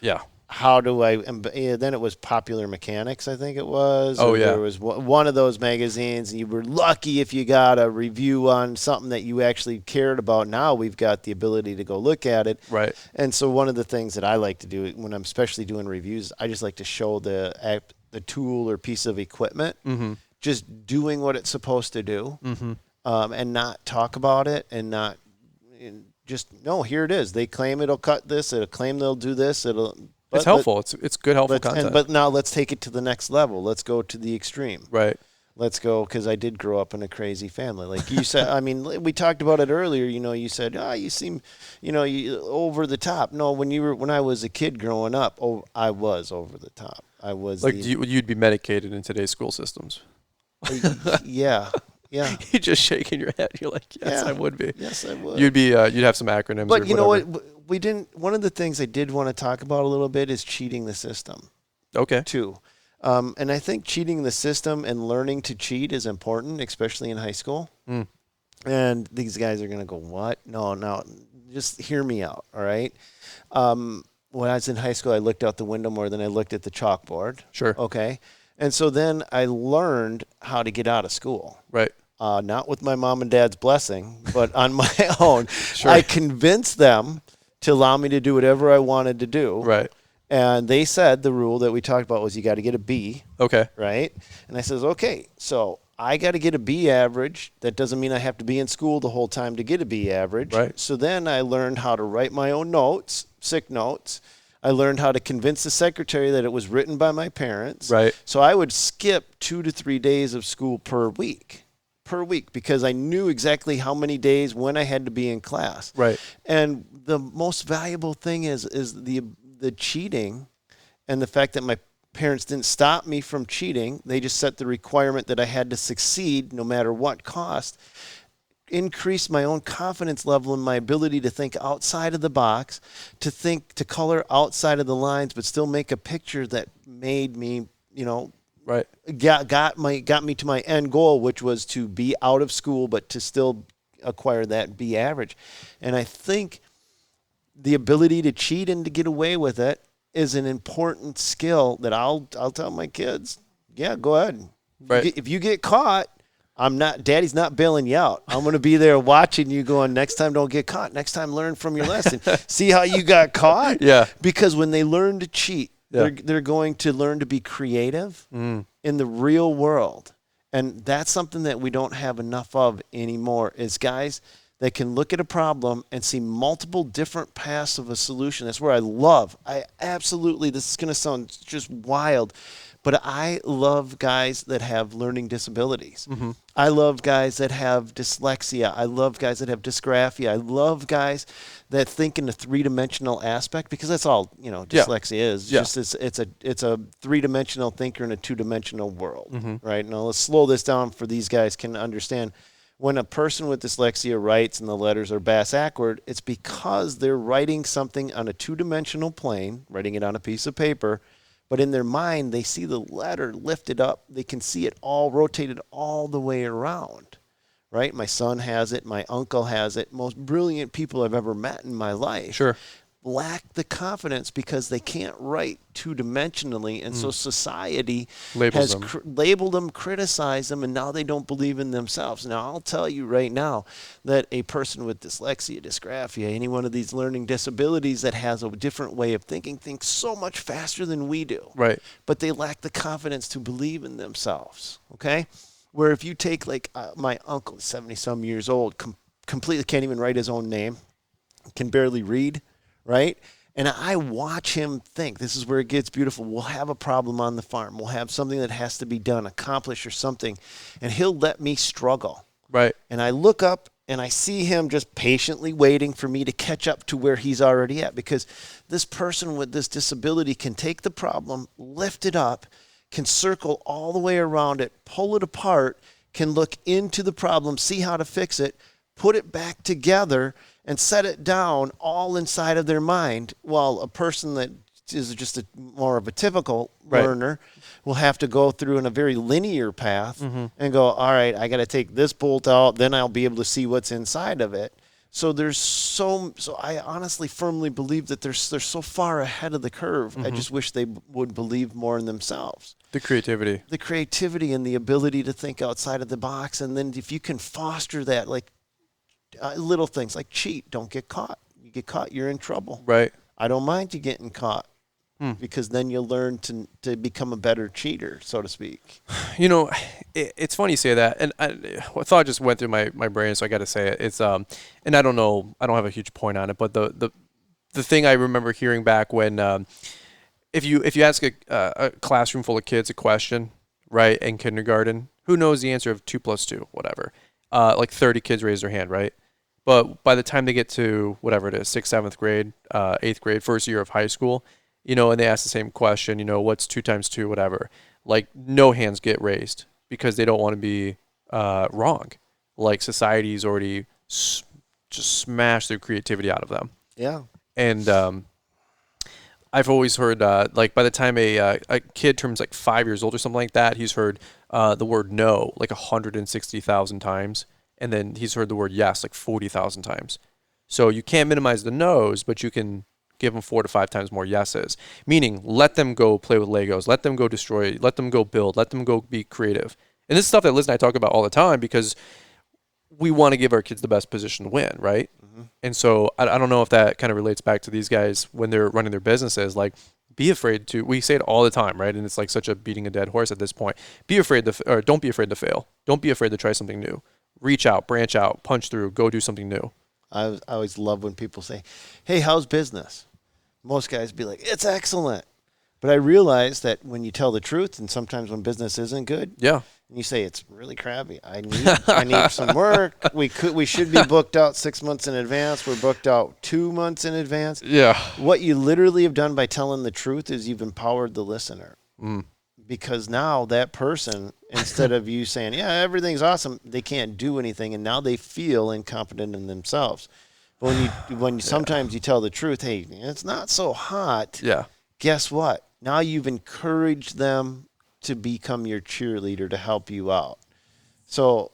S2: Yeah.
S3: How do I? Then it was Popular Mechanics, I think it was.
S2: Oh, yeah.
S3: There was one of those magazines, and you were lucky if you got a review on something that you actually cared about. Now we've got the ability to go look at it.
S2: Right.
S3: And so one of the things that I like to do when I'm especially doing reviews, I just like to show the tool or piece of equipment, just doing what it's supposed to do. Mm-hmm. And not talk about it no, here it is. They claim it'll cut this. It'll claim they'll do this. It's
S2: helpful. It's good, helpful content.
S3: But now let's take it to the next level. Let's go to the extreme.
S2: Right.
S3: Let's go, because I did grow up in a crazy family. Like you said, I mean, we talked about it earlier. You said, you seem, you over the top. No, when I was a kid growing up, I was over the top. I was
S2: like you'd be medicated in today's school systems.
S3: Yeah.
S2: You're just shaking your head. You're like, yes, I would be.
S3: Yes, I would.
S2: You'd be. You'd have some acronyms.
S3: But
S2: or
S3: you know
S2: whatever.
S3: what? We didn't. One of the things I did want to talk about a little bit is cheating the system.
S2: Okay.
S3: Too. And I think cheating the system and learning to cheat is important, especially in high school. And these guys are going to go, what? No, just hear me out, all right? When I was in high school, I looked out the window more than I looked at the chalkboard.
S2: Sure.
S3: Okay? And so then I learned how to get out of school.
S2: Right.
S3: Not with my mom and dad's blessing, but on my own.
S2: Sure.
S3: I convinced them to allow me to do whatever I wanted to do.
S2: Right.
S3: And they said the rule that we talked about was you got to get a B.
S2: Okay.
S3: Right? And I says, okay, so I got to get a B average. That doesn't mean I have to be in school the whole time to get a B average.
S2: Right.
S3: So then I learned how to write my own notes, sick notes. I learned how to convince the secretary that it was written by my parents.
S2: Right.
S3: So I would skip 2 to 3 days of school per week because I knew exactly how many days when I had to be in class.
S2: Right.
S3: And the most valuable thing is the cheating and the fact that my parents didn't stop me from cheating. They just set the requirement that I had to succeed no matter what cost. Increased my own confidence level in my ability to think outside of the box, to color outside of the lines, but still make a picture that made me,
S2: Right.
S3: got me to my end goal, which was to be out of school, but to still acquire that B average. And I think the ability to cheat and to get away with it is an important skill that I'll tell my kids. Yeah, go ahead.
S2: Right.
S3: If you get caught, Daddy's not bailing you out. I'm going to be there watching you going, next time don't get caught. Next time learn from your lesson. See how you got caught?
S2: Yeah.
S3: Because when they learn to cheat,
S2: Yeah.
S3: they're going to learn to be creative in the real world. And that's something that we don't have enough of anymore is guys that can look at a problem and see multiple different paths of a solution. That's where I absolutely, this is going to sound just wild, but I love guys that have learning disabilities.
S2: Mm-hmm.
S3: I love guys that have dyslexia. I love guys that have dysgraphia. I love guys that think in a three-dimensional aspect because that's all, dyslexia is.
S2: Yeah.
S3: Just it's a three-dimensional thinker in a two-dimensional world, right? Now let's slow this down for these guys can understand. When a person with dyslexia writes and the letters are bass-backward, it's because they're writing something on a two-dimensional plane, writing it on a piece of paper, but in their mind, they see the letter lifted up. They can see it all rotated all the way around, right? My son has it. My uncle has it. Most brilliant people I've ever met in my life.
S2: Sure.
S3: Lack the confidence because they can't write two-dimensionally, and so society
S2: Labels
S3: has
S2: them.
S3: labeled them, criticized them, and now they don't believe in themselves. Now, I'll tell you right now that a person with dyslexia, dysgraphia, any one of these learning disabilities that has a different way of thinking thinks so much faster than we do.
S2: Right.
S3: But they lack the confidence to believe in themselves, okay? Where if you take, my uncle, 70-some years old, completely can't even write his own name, can barely read, right? And I watch him think. This is where it gets beautiful. We'll have a problem on the farm. We'll have something that has to be done, accomplished or something, and he'll let me struggle.
S2: Right.
S3: And I look up and I see him just patiently waiting for me to catch up to where he's already at because this person with this disability can take the problem, lift it up, can circle all the way around it, pull it apart, can look into the problem, see how to fix it, put it back together, and set it down all inside of their mind, while a person that is just more of a typical learner will have to go through in a very linear path and go, all right, I got to take this bolt out, then I'll be able to see what's inside of it. So so I honestly firmly believe that they're so far ahead of the curve. I just wish they would believe more in themselves.
S2: The creativity
S3: And the ability to think outside of the box. And then if you can foster that, little things like cheat, don't get caught. You get caught, you're in trouble.
S2: Right.
S3: I don't mind you getting caught because then you'll learn to become a better cheater, so to speak.
S2: It's funny you say that, and a thought just went through my brain, so I got to say it. It's and I don't know, I don't have a huge point on it, but the thing I remember hearing back when if you ask a classroom full of kids a question, right, in kindergarten, who knows the answer of 2 + 2, whatever. 30 kids raise their hand, right? But by the time they get to whatever it is, 6th, 7th grade, 8th grade, first year of high school, and they ask the same question, what's 2 times 2, whatever. Like, no hands get raised because they don't want to be wrong. Like, society's already just smashed their creativity out of them.
S3: Yeah.
S2: And I've always heard, like, by the time a kid turns like 5 years old or something like that, he's heard the word no like 160,000 times. And then he's heard the word yes like 40,000 times. So you can't minimize the no's, but you can give them 4 to 5 times more yeses. Meaning, let them go play with Legos, let them go destroy, let them go build, let them go be creative. And this is stuff that Liz and I talk about all the time because we want to give our kids the best position to win, right? Mm-hmm. And so I don't know if that kind of relates back to these guys when they're running their businesses. Like, be afraid to, we say it all the time, right? And it's like such a beating a dead horse at this point. Be afraid to, or don't be afraid to fail. Don't be afraid to try something new. Reach out, branch out, punch through, go do something new.
S3: I always love when people say, hey, how's business? Most guys be like, it's excellent. But I realize that when you tell the truth, and sometimes when business isn't good,
S2: yeah,
S3: and you say it's really crappy. I need some work. We should be booked out 6 months in advance. We're booked out 2 months in advance.
S2: Yeah.
S3: What you literally have done by telling the truth is you've empowered the listener. Because now that person, instead of you saying, yeah, everything's awesome, they can't do anything, and now they feel incompetent in themselves. But when sometimes you tell the truth, hey, it's not so hot.
S2: Yeah.
S3: Guess what? Now you've encouraged them to become your cheerleader to help you out. So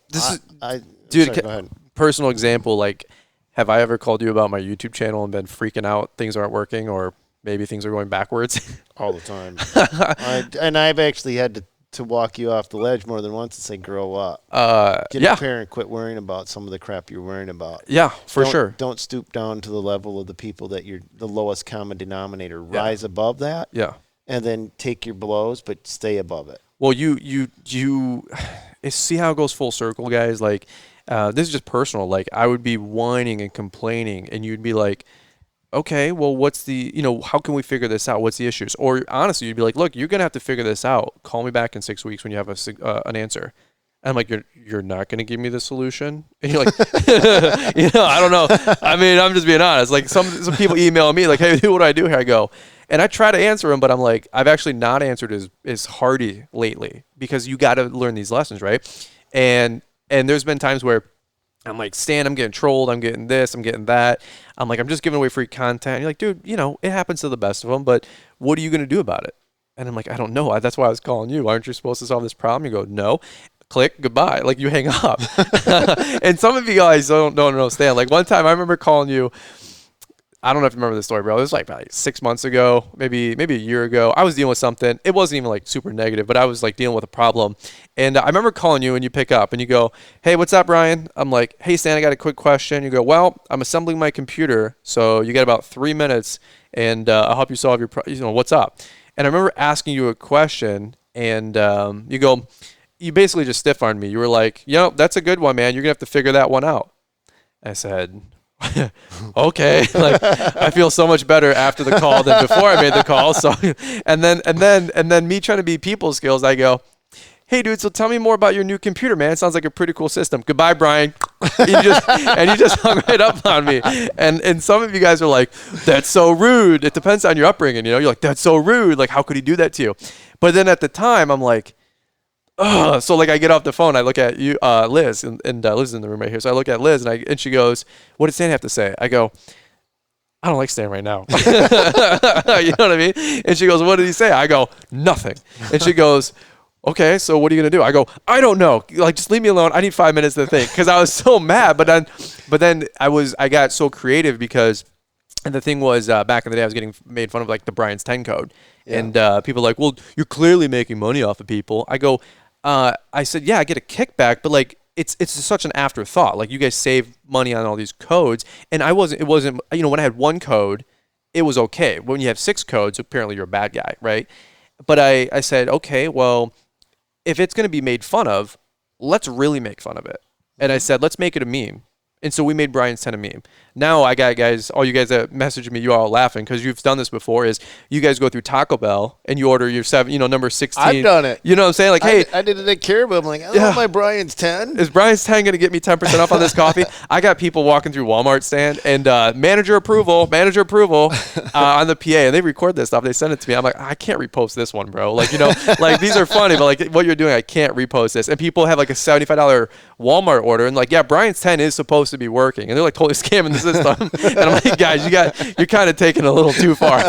S2: dude,
S3: go ahead.
S2: Personal example, like, have I ever called you about my YouTube channel and been freaking out things aren't working or maybe things are going backwards?
S3: All the time. I've actually had to walk you off the ledge more than once and say, grow up. Get a parent, quit worrying about some of the crap you're worrying about.
S2: Yeah, for sure.
S3: Don't stoop down to the level of the people that you're the lowest common denominator. Rise above that.
S2: Yeah.
S3: And then take your blows, but stay above it.
S2: Well, you see how it goes full circle, guys? Like, this is just personal. Like, I would be whining and complaining, and you'd be like, okay, well, what's the, how can we figure this out? What's the issues? Or honestly, you'd be like, look, you're going to have to figure this out. Call me back in 6 weeks when you have an answer. And I'm like, you're not going to give me the solution? And you're like, I don't know. I mean, I'm just being honest. Like, some people email me like, hey, what do I do here? I go, and I try to answer them, but I'm like, I've actually not answered as hearty lately because you got to learn these lessons, right? And there's been times where I'm like, Stan, I'm getting trolled. I'm getting this. I'm getting that. I'm like, I'm just giving away free content. And you're like, dude, it happens to the best of them, but what are you going to do about it? And I'm like, I don't know. That's why I was calling you. Aren't you supposed to solve this problem? You go, no. Click, goodbye. Like, you hang up. And some of you guys don't understand. Like, one time I remember calling you. I don't know if you remember this story, bro. It was like probably 6 months ago, maybe a year ago. I was dealing with something. It wasn't even like super negative, but I was like dealing with a problem. And I remember calling you and you pick up and you go, hey, what's up, Brian? I'm like, hey, Stan, I got a quick question. You go, well, I'm assembling my computer. So you got about 3 minutes and I'll help you solve your what's up? And I remember asking you a question and you go, you basically just stiff-armed me. You were like, that's a good one, man. You're going to have to figure that one out. I said, okay, like, I feel so much better after the call than before I made the call. So, and then me trying to be people skills, I go, hey, dude, so tell me more about your new computer, man. It sounds like a pretty cool system. Goodbye, Brian. And you just hung right up on me. And some of you guys are like, that's so rude. It depends on your upbringing. You're like, that's so rude. Like, how could he do that to you? But then at the time, I'm like, ugh. So like I get off the phone, I look at you, Liz, and Liz is in the room right here. So I look at Liz and she goes, what did Stan have to say? I go, I don't like Stan right now. You know what I mean? And she goes, what did he say? I go, nothing. And she goes, okay, so what are you going to do? I go, I don't know. Like, just leave me alone. I need 5 minutes to think. Cause I was so mad. But then I got so creative because, and the thing was, back in the day, I was getting made fun of like the Brian's 10 code. Yeah. And people are like, well, you're clearly making money off of people. I go, I said, yeah, I get a kickback, but like, it's such an afterthought. Like, you guys save money on all these codes. And it wasn't, when I had one code, it was okay. When you have 6 codes, apparently you're a bad guy, right? But I said, okay, well, if it's going to be made fun of, let's really make fun of it. And I said, let's make it a meme. And so we made Brian's 10 a meme. Now I got guys, all you guys that message me, you all laughing because you've done this before, is you guys go through Taco Bell and you order your number 16.
S3: I've done it.
S2: You know what I'm saying? Like, hey.
S3: I did it at Caribou. I'm like, I want my Brian's 10.
S2: Is Brian's 10 going to get me 10% off on this coffee? I got people walking through Walmart stand and manager approval on the PA. And they record this stuff. They send it to me. I'm like, I can't repost this one, bro. Like, like these are funny, but like what you're doing, I can't repost this. And people have like a $75 Walmart order and like, yeah, Brian's 10 is supposed to be working. And they're like totally scamming the system. And I'm like, guys, you're kind of taking it a little too far.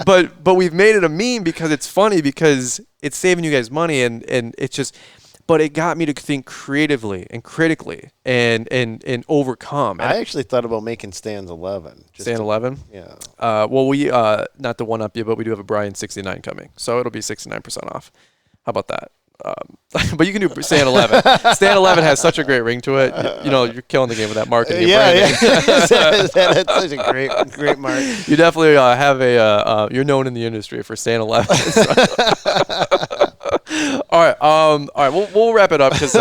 S2: but we've made it a meme because it's funny, because it's saving you guys money, and it's just, but it got me to think creatively and critically and overcome. And
S3: I actually thought about making Stan's 11.
S2: Stan 11?
S3: Yeah.
S2: Well, we not to one up you, but we do have a Brian 69 coming, so it'll be 69% off. How about that? But you can do Stan 11. Stan 11 has such a great ring to it. You're killing the game with that marketing.
S3: Yeah. That's such a great mark.
S2: You definitely have you're known in the industry for Stan 11. All right. We'll wrap it up because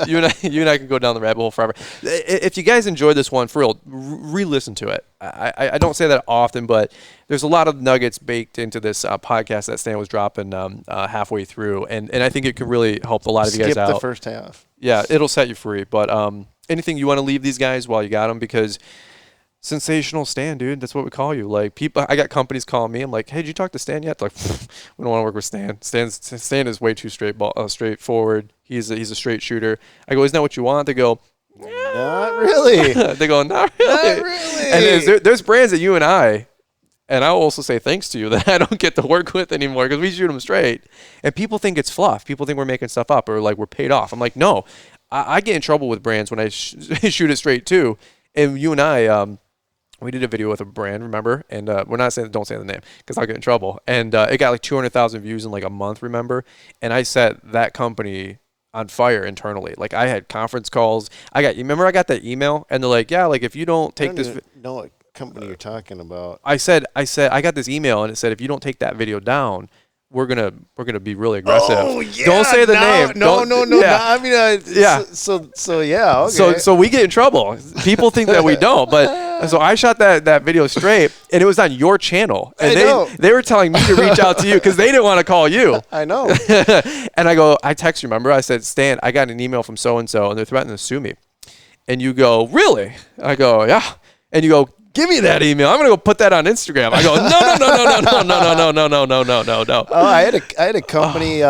S2: you and I can go down the rabbit hole forever. If you guys enjoyed this one, for real, re-listen to it. I don't say that often, but there's a lot of nuggets baked into this podcast that Stan was dropping halfway through, and I think it could really help a lot of you guys out.
S3: Skip the first half.
S2: Yeah, it'll set you free. But anything you want to leave these guys while you got them, because sensational Stan, dude, that's what we call you. Like, people, I got companies calling me. I'm like, hey, did you talk to Stan yet? They're like, we don't want to work with Stan. Stan is way too straightforward. He's a straight shooter. I go, isn't that what you want? They go,
S3: not really.
S2: They go, not really.
S3: Not really.
S2: And there's brands that you and I'll also say thanks to you, that I don't get to work with anymore because we shoot them straight. And people think it's fluff. People think we're making stuff up or like we're paid off. I'm like, no. I get in trouble with brands when I shoot it straight too. And you and I, we did a video with a brand, remember? And we're not saying, don't say the name because I'll get in trouble. And it got like 200,000 views in like a month, remember? And I set that company on fire internally. Like, I had conference calls. I got that email, and they're like, yeah, like if you don't take this.
S3: Know what company you're talking about?
S2: I said I got this email, and it said if you don't take that video down, we're gonna be really aggressive.
S3: Oh yeah.
S2: Don't say the name.
S3: No.
S2: Yeah.
S3: I mean,
S2: yeah.
S3: So yeah. Okay.
S2: So we get in trouble. People think that we don't, but so I shot that video straight, and it was on your channel, and they were telling me to reach out to you because they didn't want to call you.
S3: I know.
S2: And I text you. Remember, I said, Stan, I got an email from so and they're threatening to sue me. And you go, really? I go, yeah. And you go, give me that email. I'm gonna go put that on Instagram. I go, no.
S3: Oh, I had a company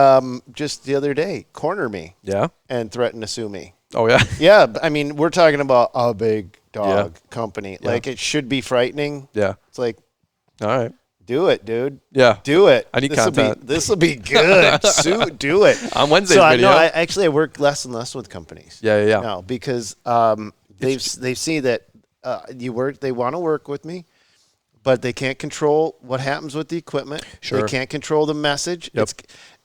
S3: just the other day corner me.
S2: Yeah.
S3: And threaten to sue me.
S2: Oh yeah.
S3: Yeah, I mean, we're talking about a big dog company. Yeah. Like, it should be frightening.
S2: Yeah.
S3: It's like,
S2: all right,
S3: do it, dude.
S2: Yeah.
S3: Do it.
S2: I need content.
S3: This will be good. Do it.
S2: On Wednesday's video.
S3: I work less and less with companies.
S2: Yeah.
S3: Now, because they see that they want to work with me, but they can't control what happens with the equipment.
S2: Sure.
S3: They can't control the message.
S2: Yep.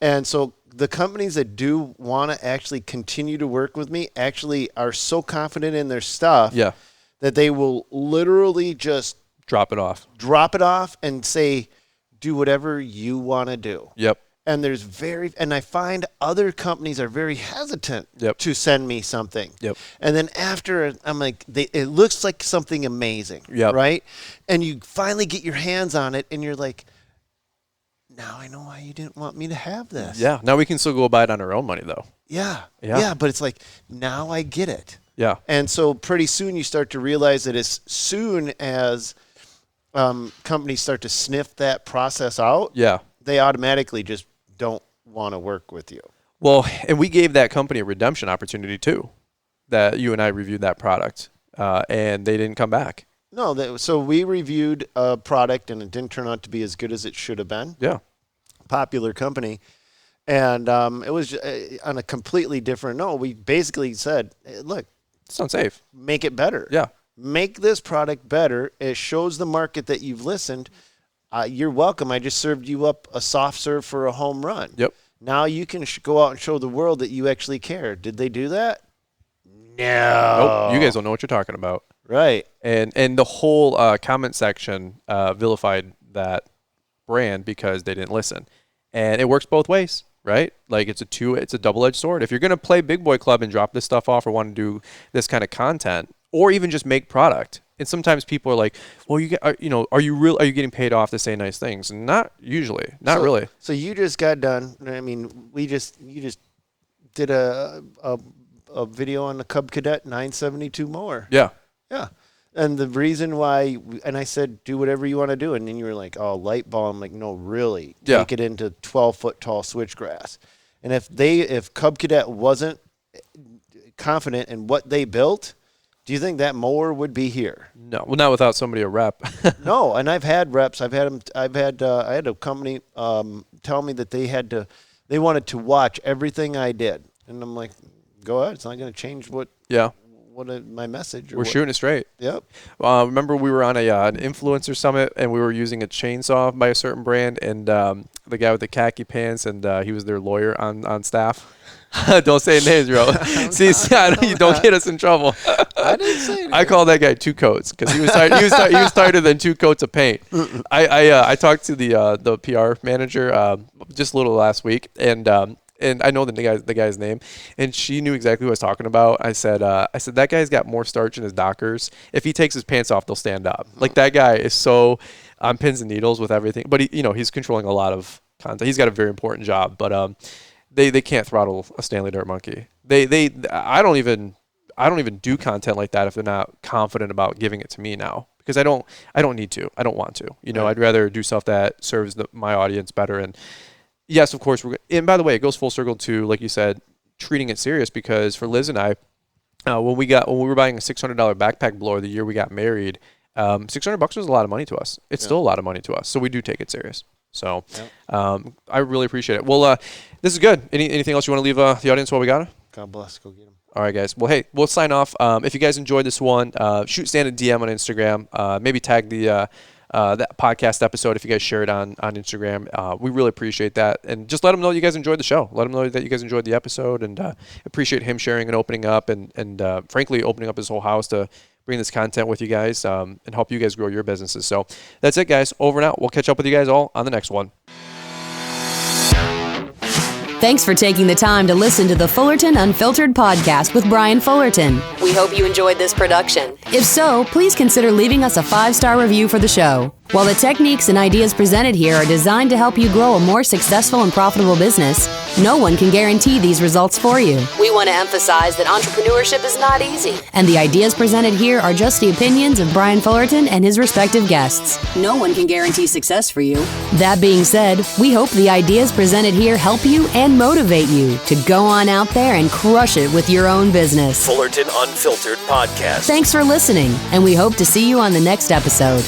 S3: And so the companies that do want to actually continue to work with me actually are so confident in their stuff that they will literally just
S2: drop it off
S3: and say, do whatever you want to do.
S2: Yep.
S3: And I find other companies are very hesitant to send me something.
S2: Yep.
S3: And then after, I'm like, it looks like something amazing, right? And you finally get your hands on it, and you're like, now I know why you didn't want me to have this.
S2: Yeah. Now we can still go buy it on our own money, though.
S3: Yeah. But it's like, now I get it.
S2: Yeah.
S3: And so pretty soon you start to realize that as soon as companies start to sniff that process out, they automatically just don't want to work with you.
S2: Well, and we gave that company a redemption opportunity too, that you and I reviewed that product, and they didn't come back.
S3: No, so we reviewed a product, and it didn't turn out to be as good as it should have been.
S2: Yeah.
S3: Popular company. And it was on a completely different note. We basically said, hey, look.
S2: It's unsafe.
S3: Make it better.
S2: Yeah.
S3: Make this product better. It shows the market that you've listened. You're welcome. I just served you up a soft serve for a home run.
S2: Yep.
S3: Now you can go out and show the world that you actually care. Did they do that? No.
S2: Nope. You guys don't know what you're talking about.
S3: Right.
S2: And the whole comment section vilified that brand because they didn't listen. And it works both ways, right? Like, it's a double-edged sword. If you're going to play big boy club and drop this stuff off or want to do this kind of content, or even just make product. And sometimes people are like, well, are you getting paid off to say nice things? And not usually, not really.
S3: So you just got done. I mean, you just did a video on the Cub Cadet 972 mower.
S2: Yeah.
S3: Yeah. And the reason why, and I said, do whatever you want to do. And then you were like, oh, light ball. I'm like, no, really. Take it into 12-foot tall switchgrass. And if Cub Cadet wasn't confident in what they built, do you think that mower would be here?
S2: No, well, not without somebody a rep.
S3: No, and I've had reps. I had a company tell me that they wanted to watch everything I did, and I'm like, go ahead. It's not going to change my message.
S2: We're shooting it straight.
S3: Yep.
S2: Remember we were on an influencer summit, and we were using a chainsaw by a certain brand, and the guy with the khaki pants, and he was their lawyer on staff. Don't say names, bro. See, you don't get us in trouble.
S3: I didn't say anything.
S2: I call that guy two coats because he was tighter than two coats of paint. I talked to the PR manager just a little last week, and I know the guy's name, and she knew exactly what I was talking about. I said that guy's got more starch in his Dockers. If he takes his pants off, they'll stand up. Like, that guy is so on pins and needles with everything. But he's controlling a lot of content. He's got a very important job, but they can't throttle a Stanley Dirt Monkey. I don't even do content like that if they're not confident about giving it to me now, because I don't need to. I don't want to. Right. I'd rather do stuff that serves my audience better. And yes, of course, and by the way, it goes full circle to, like you said, treating it serious, because for Liz and I, when we were buying a $600 backpack blower the year we got married, $600 was a lot of money to us. It's still a lot of money to us. So we do take it serious. So I really appreciate it. Well, this is good. Anything else you want to leave the audience while we got it?
S3: God bless. Go get them.
S2: All right, guys. Well, hey, we'll sign off. If you guys enjoyed this one, shoot Stan a DM on Instagram. Maybe tag that podcast episode if you guys share it on Instagram. We really appreciate that. And just let him know you guys enjoyed the show. Let him know that you guys enjoyed the episode, and appreciate him sharing and opening up and frankly, opening up his whole house to bring this content with you guys and help you guys grow your businesses. So that's it, guys. Over and out. We'll catch up with you guys all on the next one.
S4: Thanks for taking the time to listen to the Fullerton Unfiltered podcast with Brian Fullerton. We hope you enjoyed this production. If so, please consider leaving us a 5-star review for the show. While the techniques and ideas presented here are designed to help you grow a more successful and profitable business, no one can guarantee these results for you. We want to emphasize that entrepreneurship is not easy, and the ideas presented here are just the opinions of Brian Fullerton and his respective guests. No one can guarantee success for you. That being said, we hope the ideas presented here help you and motivate you to go on out there and crush it with your own business.
S1: Fullerton Unfiltered Podcast.
S4: Thanks for listening, and we hope to see you on the next episode.